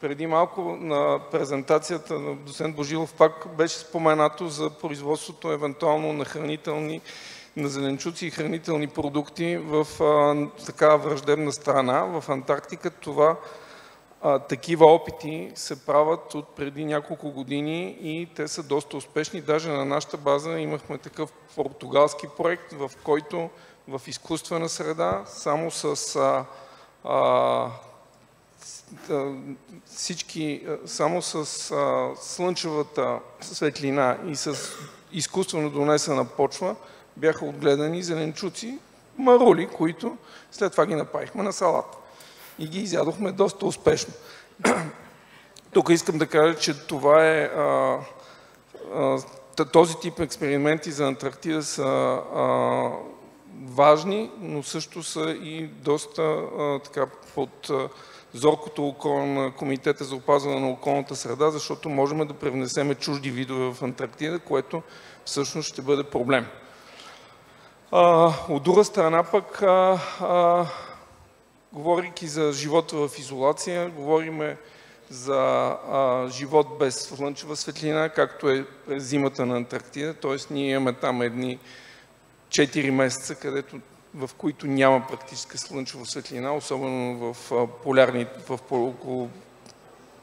Преди малко на презентацията на доцент Божилов пак беше споменато за производството евентуално на зеленчуци и хранителни продукти в такава враждебна страна. В Антарктика такива опити се правят от преди няколко години и те са доста успешни. Даже на нашата база имахме такъв португалски проект, в който в изкуствена среда, само с слънчевата светлина и с изкуствено донесена почва бяха отгледани зеленчуци, марули, които след това ги направихме на салат. И ги изядохме доста успешно. Тук искам да кажа, че това е този тип експерименти за Антарктида са важни, но също са и доста под зоркото око на Комитета за опазване на околната среда, защото можем да привнесем чужди видове в Антарктида, което всъщност ще бъде проблем. От друга страна пък, говорейки за живота в изолация, говориме за живот без слънчева светлина, както е зимата на Антарктида, т.е. ние имаме там едни 4 месеца, в които няма практическа слънчева светлина, особено в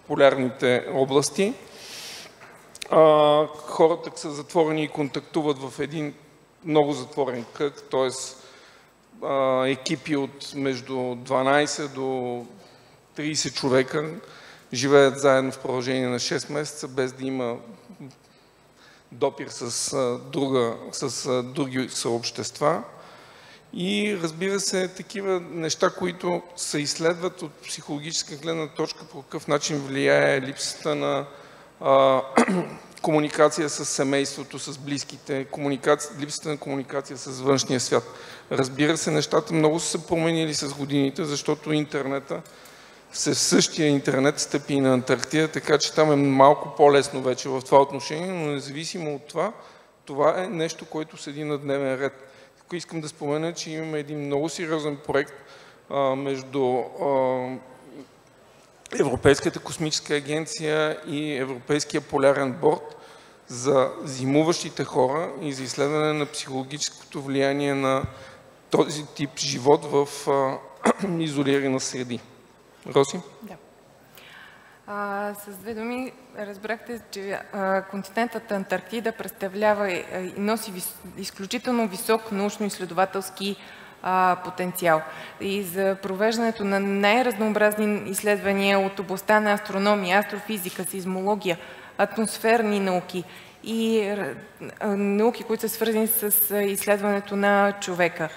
полярните области. Хората са затворени и контактуват в един много затворен кръг, т.е. екипи от между 12 до 30 човека живеят заедно в продължение на 6 месеца, без да има допир с други съобщества. И разбира се, такива неща, които се изследват от психологическа гледна точка, по какъв начин влияе липсата на комуникация с семейството, с близките, липсата на комуникация с външния свят. Разбира се, нещата много са се променили с годините, защото интернета, същия интернет стъпи и на Антарктида, така че там е малко по-лесно вече в това отношение, но независимо от това, това е нещо, което седи на дневен ред. Тук искам да спомена, че имаме един много сериозен проект между Европейската космическа агенция и Европейския полярен борд за зимуващите хора и за изследване на психологическото влияние на този тип живот в изолирани среди. Роси? Да. С две думи разбрахте, че континентът Антарктида представлява и носи изключително висок научно-изследователски потенциал. И за провеждането на най-разнообразни изследвания от областта на астрономия, астрофизика, сейзмология, атмосферни науки и науки, които са свързани с изследването на човека.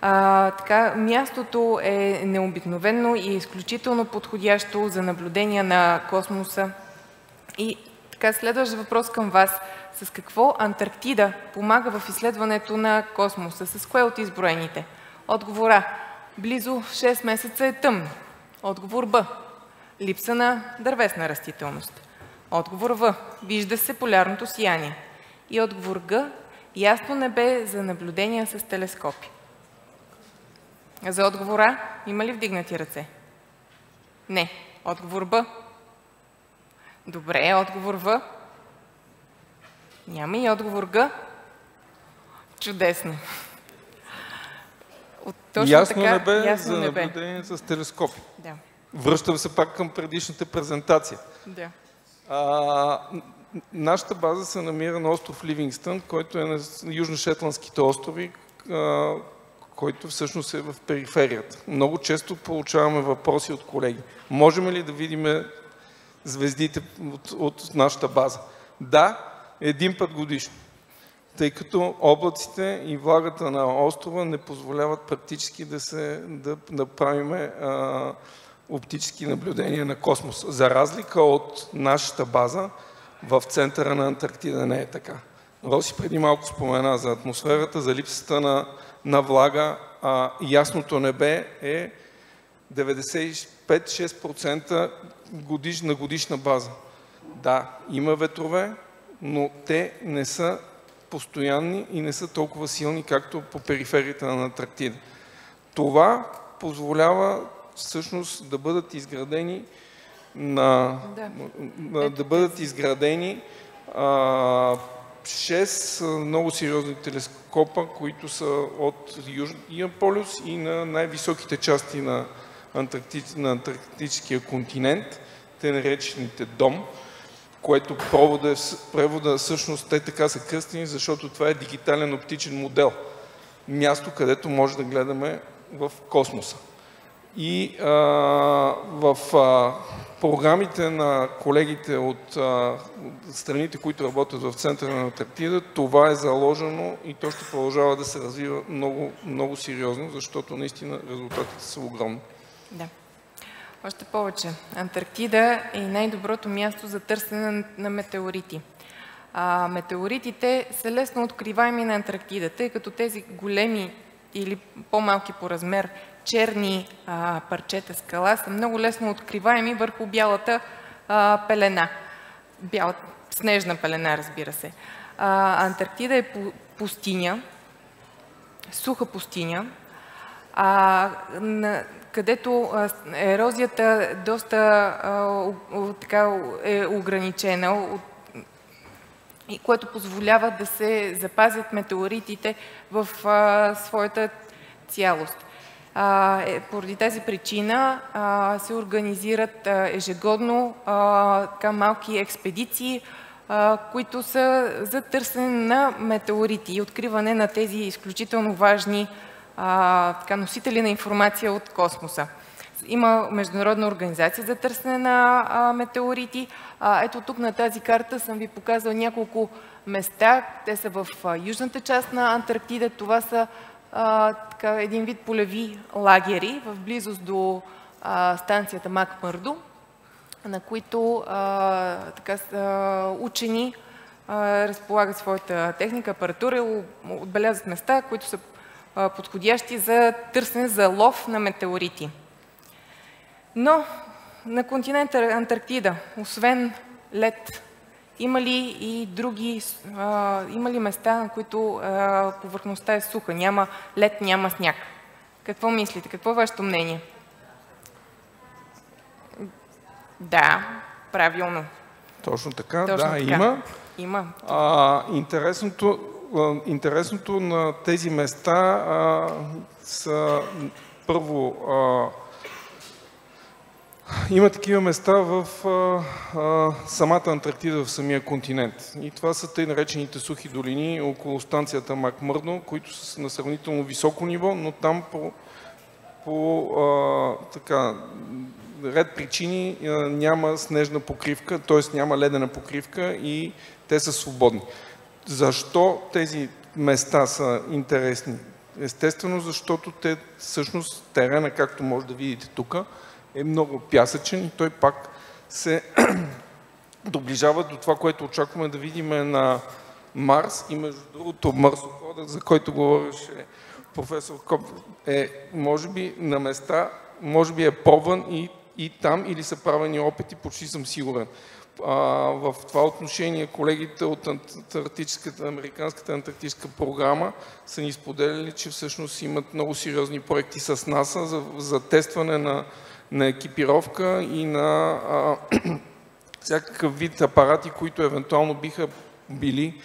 Така, мястото е необикновено и изключително подходящо за наблюдение на космоса. И така, следващ въпрос към вас. С какво Антарктида помага в изследването на космоса? С кое от изброените? Отговор А. Близо 6 месеца е тъмно. Отговор Б. Липса на дървесна растителност. Отговор В. Вижда се полярното сияние. И отговор Г. Ясно небе за наблюдения с телескопи. За отговор А има ли вдигнати ръце? Не. Отговор Б. Добре, отговор В. Няма. И отговор Г. Чудесно. Ясно небе за наблюдение с телескопи. Да. Връщам се пак към предишната презентация. Да. Нашата база се намира на остров Ливингстън, който е на Южно-Шетландските острови, който всъщност е в периферията. Много често получаваме въпроси от колеги. Можем ли да видим звездите от нашата база? Да, един път годишно, тъй като облаците и влагата на острова не позволяват практически да направим оптически наблюдения на космоса. За разлика от нашата база, в центъра на Антарктида не е така. Роси преди малко спомена за атмосферата, за липсата на влага. Ясното небе е 95-6% на годишна база. Да, има ветрове, но те не са постоянни и не са толкова силни, както по периферията на Антарктида. Това позволява всъщност да бъдат изградени да бъдат изградени 6 много сериозни телескопа, които са от Южния полюс и на най-високите части на Антарктическия континент, те наречените ДОМ, което превода всъщност те така са кръстени, защото това е дигитален оптичен модел. Място, където може да гледаме в космоса. И в програмите на колегите от страните, които работят в центъра на Антарктида, това е заложено и то ще продължава да се развива много, много сериозно, защото наистина резултатите са огромни. Да. Още повече. Антарктида е най-доброто място за търсене на метеорити. Метеоритите са лесно откриваеми на Антарктида, тъй като тези големи или по-малки по размер черни парчета скала са много лесно откриваеми върху бялата пелена. Бяла снежна пелена, разбира се. Антарктида е пустиня, суха пустиня, където ерозията доста е ограничена, и което позволява да се запазят метеоритите в своята цялост. Поради тази причина се организират ежегодно малки експедиции, които са за търсене на метеорити и откриване на тези изключително важни носители на информация от космоса. Има международна организация за търсене на метеорити. Ето тук на тази карта съм ви показал няколко места. Те са в южната част на Антарктида. Това са един вид полеви лагери в близост до станцията Макмърдо, на които учени разполагат своята техника, апаратура, отбелязват места, които са подходящи за търсене за лов на метеорити. Но на континента Антарктида, освен лед, има ли и други, има ли места, на които повърхността е суха, няма лед, няма сняг? Какво мислите? Какво е вашето мнение? Да, правилно. Точно така, така. Има. Интересното на тези места са първо има такива места в самата Антарктида, в самия континент. И това са тъй наречените сухи долини около станцията Макмърдо, които са на сравнително високо ниво, но там по ред причини няма снежна покривка, т.е. няма ледена покривка и те са свободни. Защо тези места са интересни? Естествено, защото всъщност терена, както може да видите тук, е много пясъчен и той пак се доближава до това, което очакваме да видим на Марс. И между другото, марсохода, за който говореше професор Коп, може би на места, може би е пробван и там, или са правени опити, почти съм сигурен. В това отношение колегите от Американската антарктическа програма са ни споделили, че всъщност имат много сериозни проекти с НАСА за тестване на екипировка и на всякакъв вид апарати, които евентуално биха били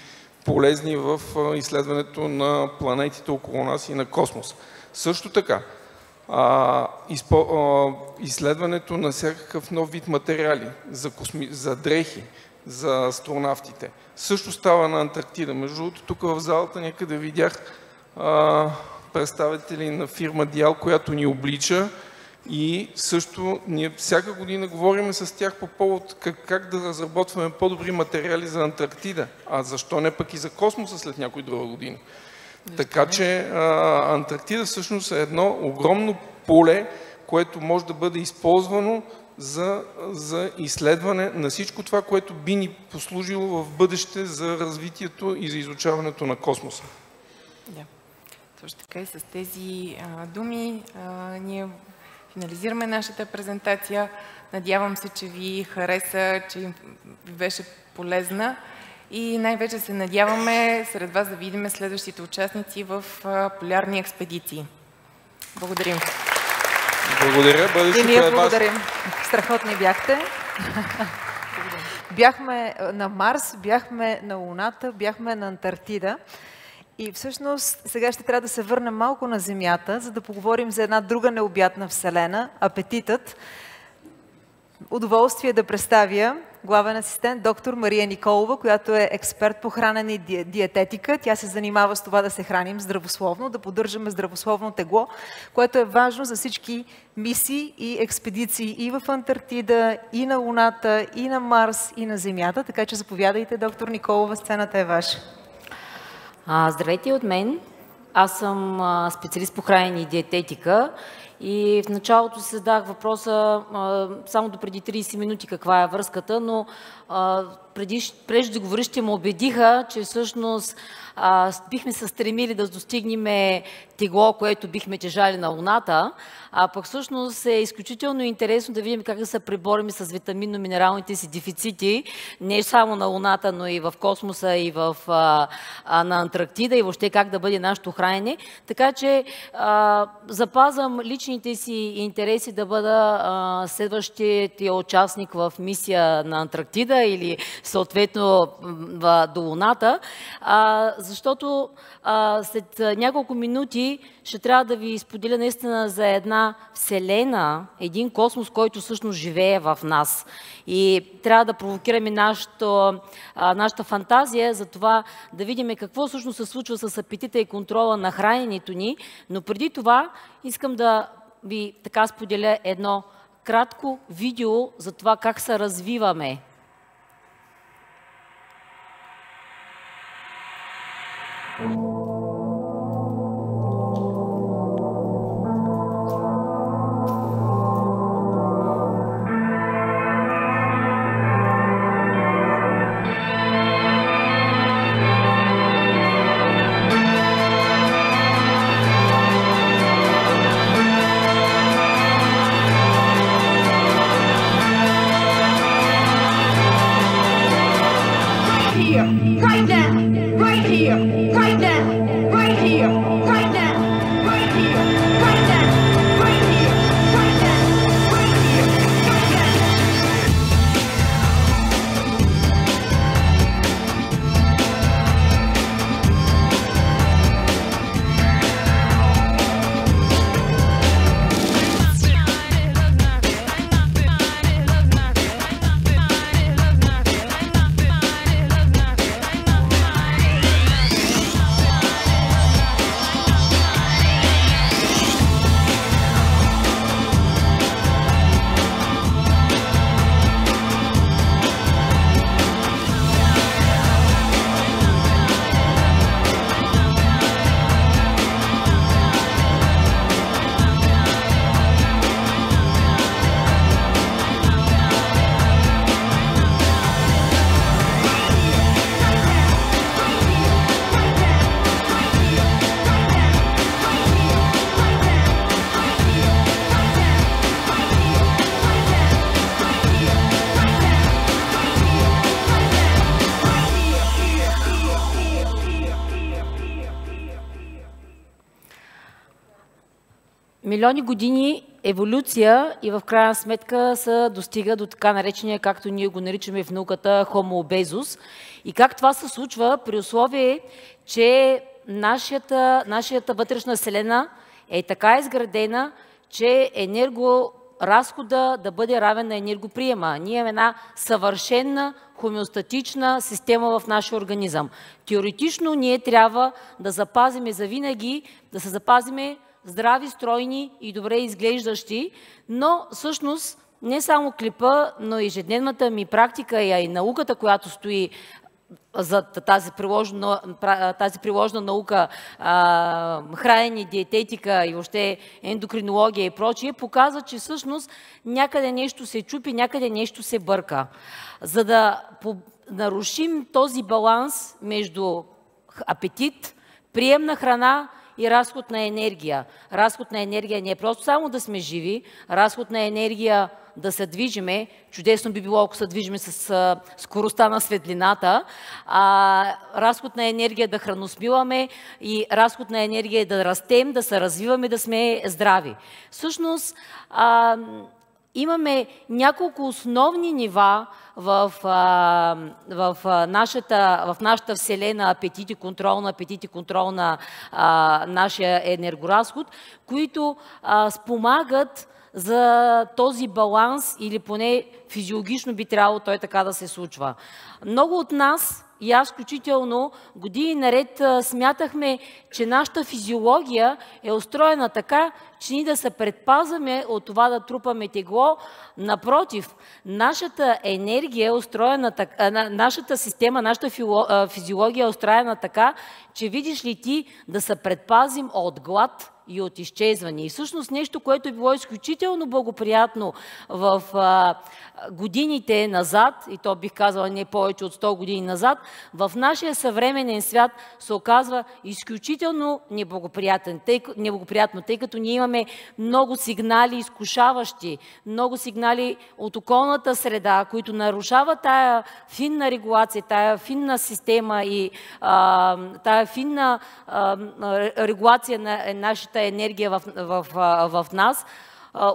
полезни в изследването на планетите около нас и на космоса. Също така, изследването на всякакъв нов вид материали, за дрехи, за астронавтите, също става на Антарктида. Между другото, тук в залата някъде видях представители на фирма Диал, която ни облича, и също ние всяка година говорим с тях по повод как да разработваме по-добри материали за Антарктида. А защо не пък и за космоса след някой друга година? Така че Антарктида всъщност е едно огромно поле, което може да бъде използвано за изследване на всичко това, което би ни послужило в бъдеще за развитието и за изучаването на космоса. Да, точно така и с тези думи ние финализираме нашата презентация. Надявам се, че ви хареса, че ви беше полезна и най-вече се надяваме сред вас да видим следващите участници в полярни експедиции. Благодарим. Благодаря. И ние благодарим. Страхотни бяхте. Бяхме на Марс, бяхме на Луната, бяхме на Антарктида. И всъщност сега ще трябва да се върнем малко на Земята, за да поговорим за една друга необятна вселена – апетитът. Удоволствие да представя главен асистент доктор Мария Николова, която е експерт по хранене и диететика. Тя се занимава с това да се храним здравословно, да поддържаме здравословно тегло, което е важно за всички мисии и експедиции и в Антарктида, и на Луната, и на Марс, и на Земята. Така че заповядайте, доктор Николова, сцената е ваша. Здравейте от мен. Аз съм специалист по хранене и диететика и в началото си задах въпроса само до преди 30 минути каква е връзката, но преждеговорившите ме убедиха, че всъщност бихме се стремили да достигнем тегло, което бихме тежали на Луната, а пък всъщност е изключително интересно да видим как да се преборим с витаминно-минералните си дефицити, не само на Луната, но и в космоса, и на Антарктида, и въобще как да бъде нашето хранене. Така че запазвам личните си интереси да бъда следващия участник в мисия на Антарктида или съответно до Луната, защото след няколко минути ще трябва да ви споделя наистина за една вселена, един космос, който всъщност живее в нас. И трябва да провокираме нашата фантазия за това да видим какво всъщност се случва с апетита и контрола на храненето ни. Но преди това искам да ви така споделя едно кратко видео за това как се развиваме. милиони години еволюция и в крайна сметка се достига до така наречения, както ние го наричаме в науката, Homo obesus. И как това се случва при условие, че нашата вътрешна вселена е така изградена, че енергоразхода да бъде равен на енергоприема. Ние имаме една съвършена хомеостатична система в нашия организъм. Теоретично ние трябва да запазиме завинаги, да се запазиме здрави, стройни и добре изглеждащи, но всъщност не само клипа, но и ежедневната ми практика и науката, която стои за тази приложна наука, хранене, диететика и въобще ендокринология и прочие, показва, че всъщност някъде нещо се чупи, някъде нещо се бърка. За да нарушим този баланс между апетит, прием на храна и разход на енергия. Разход на енергия не е просто само да сме живи, разход на енергия да се движиме. Чудесно би било, ако се движиме с скоростта на светлината. Разход на енергия да храносмиламе и разход на енергия да растем, да се развиваме, да сме здрави. Всъщност, имаме няколко основни нива в нашата вселена, апетит и контрол на нашия енергоразход, които спомагат за този баланс или поне физиологично би трябвало той така да се случва. Много от нас, и аз включително, години наред смятахме, че нашата физиология е устроена така, че ние да се предпазваме от това да трупаме тегло. Напротив, нашата енергия е устроена така, нашата система, нашата физиология е устроена така, че видиш ли ти да се предпазим от глад и от изчезване. И всъщност нещо, което е било изключително благоприятно в годините назад, и то бих казала не повече от 100 години назад, в нашия съвременен свят се оказва изключително неблагоприятно, тъй като ние имаме много сигнали изкушаващи, много сигнали от околната среда, които нарушават тая финна регулация, тая финна система и тая финна регулация на нашата енергия в нас.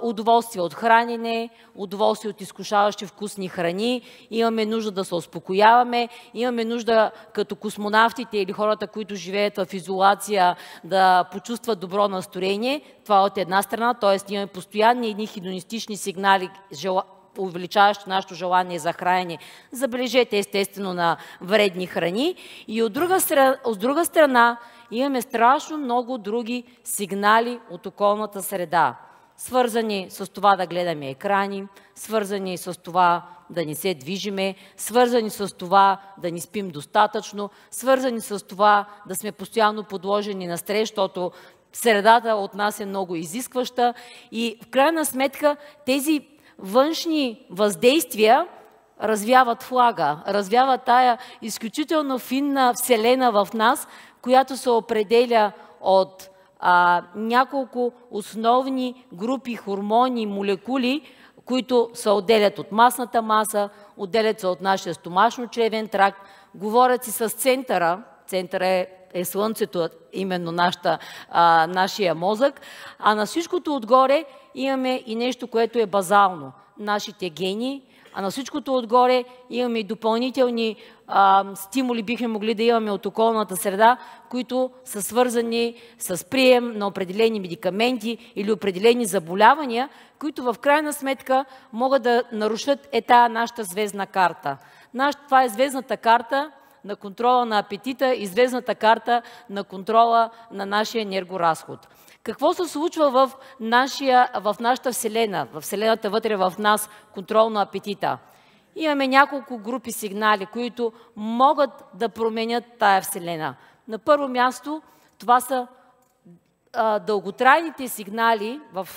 Удоволствие от хранене, удоволствие от изкушаващи вкусни храни, имаме нужда да се успокояваме, имаме нужда като космонавтите или хората, които живеят в изолация, да почувстват добро настроение. Това от една страна, т.е. имаме постоянни едни хедонистични сигнали, увеличаващо нашето желание за хранене, забележете естествено на вредни храни. И от друга страна имаме страшно много други сигнали от околната среда, свързани с това да гледаме екрани, свързани с това да не се движиме, свързани с това да не спим достатъчно, свързани с това да сме постоянно подложени на стрес, защото средата от нас е много изискваща и в крайна сметка тези външни въздействия развяват флага, развяват тая изключително финна вселена в нас, която се определя от няколко основни групи хормони, молекули, които се отделят от масната маса, отделят се от нашия стомашно-чревен тракт, говорят си с центъра. Центъра е Слънцето, именно нашия мозък, а на всичкото отгоре имаме и нещо, което е базално. Нашите гени, а на всичкото отгоре имаме и допълнителни стимули, бихме могли да имаме от околната среда, които са свързани с прием на определени медикаменти или определени заболявания, които в крайна сметка могат да нарушат нашата звездна карта. Това е звездната карта на контрола на апетита и звездната карта на контрола на нашия енергоразход. Какво се случва в нашата вселена, в вселената вътре в нас, контрол на апетита? Имаме няколко групи сигнали, които могат да променят тая вселена. На първо място, това са дълготрайните сигнали в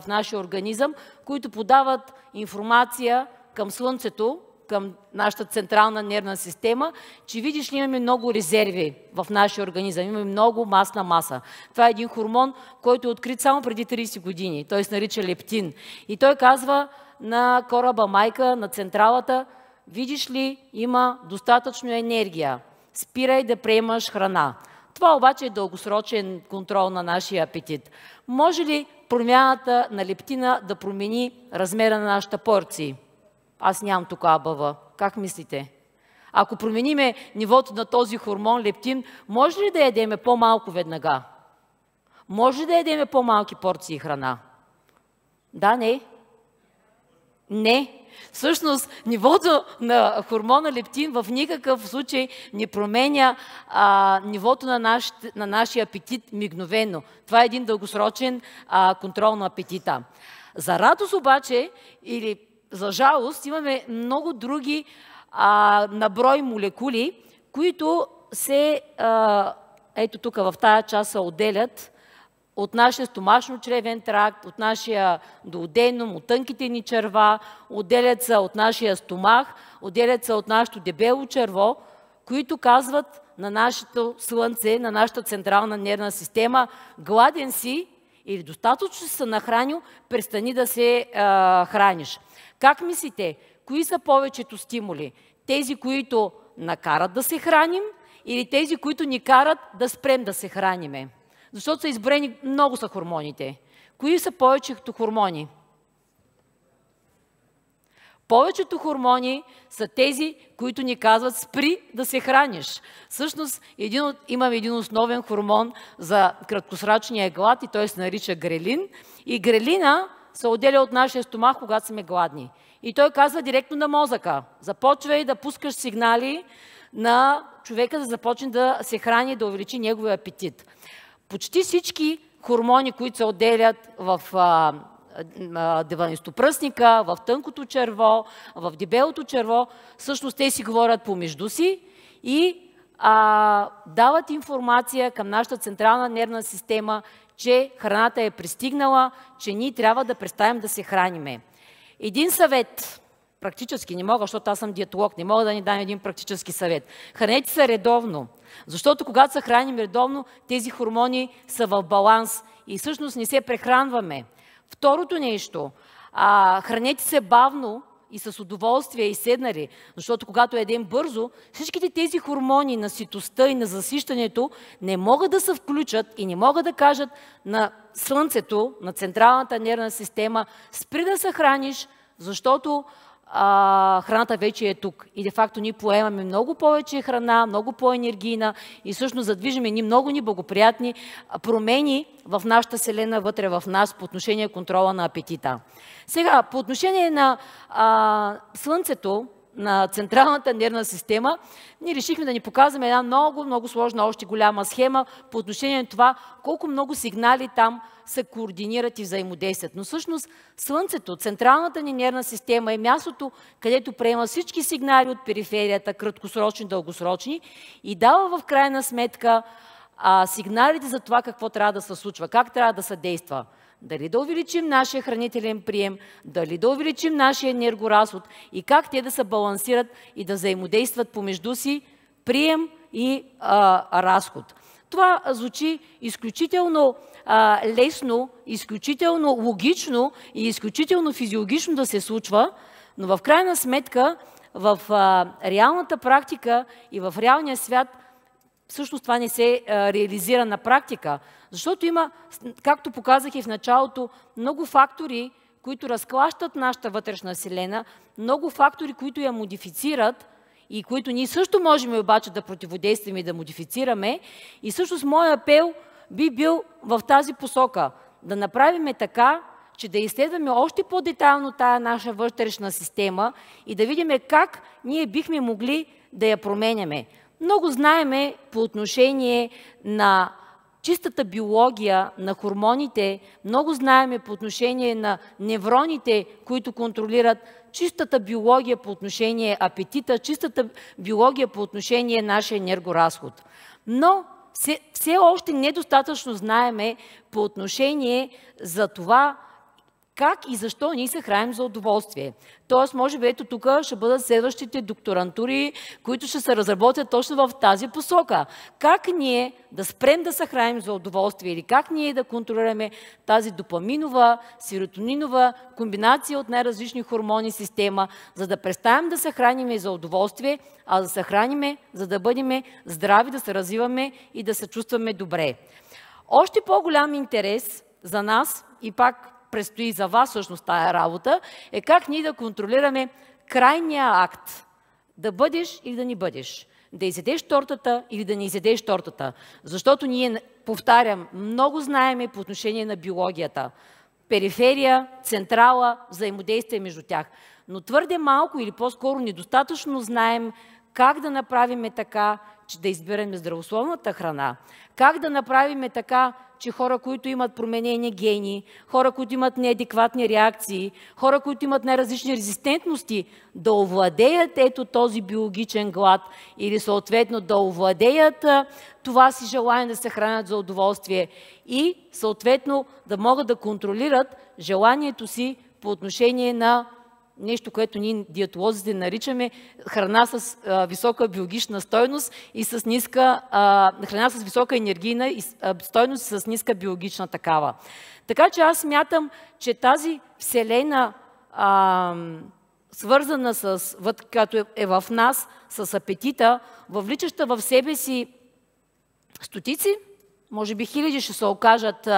нашия организъм, които подават информация към Слънцето, към нашата централна нервна система, че видиш ли имаме много резерви в нашия организъм, имаме много масна маса. Това е един хормон, който е открит само преди 30 години. Той се нарича лептин. И той казва на кораба майка, на централата, видиш ли, има достатъчно енергия. Спирай да приемаш храна. Това обаче е дългосрочен контрол на нашия апетит. Може ли промяната на лептина да промени размера на нашата порции? Аз нямам тук АБВ. Как мислите? Ако промениме нивото на този хормон лептин, може ли да ядеме по-малко веднага? Може ли да ядеме по-малки порции храна? Да, не? Не. Всъщност, нивото на хормона лептин в никакъв случай не променя нивото на нашия апетит мигновено. Това е един дългосрочен контрол на апетита. За радост обаче, или за жалост, имаме много други наброй молекули, които се, ето тук в тая част се отделят от нашия стомашно-чревен тракт, от нашия дуоденум, от тънките ни черва, отделят се от нашия стомах, отделят се от нашето дебело черво, които казват на нашето слънце, на нашата централна нервна система: гладен си или достатъчно се нахранил, престани да се храниш. Как мислите, кои са повечето стимули? Тези, които накарат да се храним, или тези, които ни карат да спрем да се храниме? Защото са изброени, много са хормоните. Кои са повечето хормони? Повечето хормони са тези, които ни казват: спри да се храниш. Всъщност имаме един основен хормон за краткосрочния глад и той се нарича грелин. И грелина се отделя от нашия стомах, когато сме гладни. И той казва директно на мозъка: започвай да пускаш сигнали на човека да започне да се храни, да увеличи неговия апетит. Почти всички хормони, които се отделят в деванистопръсника, в тънкото черво, в дебелото черво, всъщност те си говорят помежду си и дават информация към нашата централна нервна система, че храната е пристигнала, че ние трябва да преставим да се храниме. Един съвет, практически не мога, защото аз съм диетолог, не мога да ни дам един практически съвет. Хранете се редовно, защото когато се храним редовно, тези хормони са в баланс и всъщност не се прехранваме. Второто нещо, хранете се бавно и с удоволствие и седнали, защото когато едем бързо, всичките тези хормони на ситостта и на засищането не могат да се включат и не могат да кажат на слънцето, на централната нервна система: спри да се храниш, защото храната вече е тук. И де-факто ние поемаме много повече храна, много по-енергийна и всъщност задвижиме ни много неблагоприятни промени в нашата вселена, вътре в нас, по отношение контрола на апетита. Сега, по отношение на слънцето, на централната нервна система, ние решихме да ни показваме една много, много сложна, още голяма схема по отношение на това колко много сигнали там се координират и взаимодействат. Но всъщност Слънцето, централната ни нервна система, е мястото, където приема всички сигнали от периферията, краткосрочни, дългосрочни, и дава в крайна сметка сигналите за това какво трябва да се случва, как трябва да се действа. Дали да увеличим нашия хранителен прием, дали да увеличим нашия енергоразход и как те да се балансират и да взаимодействат помежду си прием и разход. Това звучи изключително лесно, изключително логично и изключително физиологично да се случва, но в крайна сметка в реалната практика и в реалния свят всъщност това не се реализира на практика, защото има, както показах и в началото, много фактори, които разклащат нашата вътрешна вселена, много фактори, които я модифицират и които ние също можем обаче да противодействаме и да модифицираме. И всъщност моят апел би бил в тази посока, да направим така, че да изследваме още по-детайлно тая наша вътрешна система и да видим как ние бихме могли да я променяме. Много знаеме по отношение на чистата биология на хормоните, много знаеме по отношение на невроните, които контролират чистата биология по отношение апетита, чистата биология по отношение нашия енергоразход. Но все още недостатъчно знаеме по отношение за това как и защо ние се храним за удоволствие. Тоест, може би ето тук ще бъдат следващите докторантури, които ще се разработят точно в тази посока. Как ние да спрем да се храним за удоволствие или как ние да контролираме тази допаминова, серотонинова комбинация от най-различни хормони система, за да престанем да се храним за удоволствие, а да се храним, за да бъдем здрави, да се развиваме и да се чувстваме добре. Още по-голям интерес за нас и пак предстои за вас всъщност тая работа, е как ние да контролираме крайния акт. Да бъдеш или да не бъдеш. Да изядеш тортата или да не изядеш тортата. Защото ние, повтарям, много знаеме по отношение на биологията. Периферия, централа, взаимодействие между тях. Но твърде малко или по-скоро недостатъчно знаем как да направим така, че да избираме здравословната храна. Как да направим така, че хора, които имат променени гени, хора, които имат неадекватни реакции, хора, които имат най-различни резистентности, да овладеят ето този биологичен глад или съответно да овладеят това си желание да се хранят за удоволствие и съответно да могат да контролират желанието си по отношение на нещо, което ние диетолозите наричаме храна с висока биологична стойност и с ниска, храна с висока енергийна стойност и с ниска биологична такава. Така че аз смятам, че тази вселена, свързана с, като е в нас, с апетита, въвличаща в себе си стотици, може би хиляди ще се окажат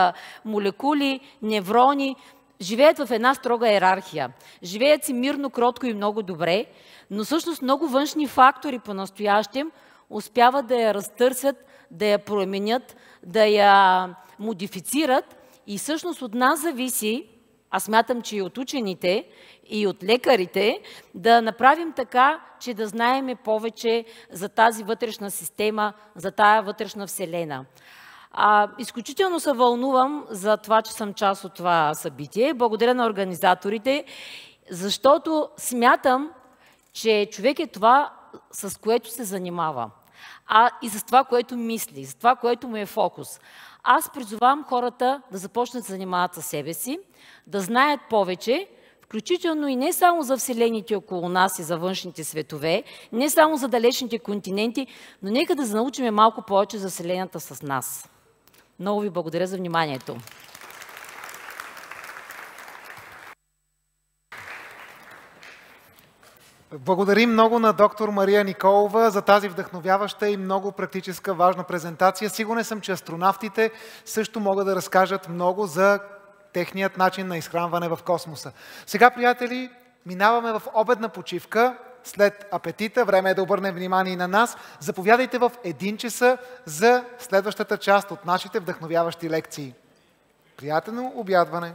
молекули, неврони, живеят в една строга йерархия. Живеят си мирно, кротко и много добре, но всъщност много външни фактори по-настоящем успяват да я разтърсят, да я променят, да я модифицират и всъщност от нас зависи, аз смятам, че и от учените, и от лекарите, да направим така, че да знаеме повече за тази вътрешна система, за тая вътрешна вселена. Изключително се вълнувам за това, че съм част от това събитие. Благодаря на организаторите, защото смятам, че човек е това, с което се занимава. И с това, което мисли, с това, което му е фокус. Аз призовавам хората да започнат да се занимават със себе си, да знаят повече, включително и не само за вселените около нас и за външните светове, не само за далечните континенти, но нека да научим малко повече за вселената с нас. Много ви благодаря за вниманието. Благодарим много на доктор Мария Николова за тази вдъхновяваща и много практическа важна презентация. Сигурен съм, че астронавтите също могат да разкажат много за техният начин на изхранване в космоса. Сега, приятели, минаваме в обедна почивка. След апетита, време е да обърнем внимание и на нас. Заповядайте в 1 часа за следващата част от нашите вдъхновяващи лекции. Приятно обядване!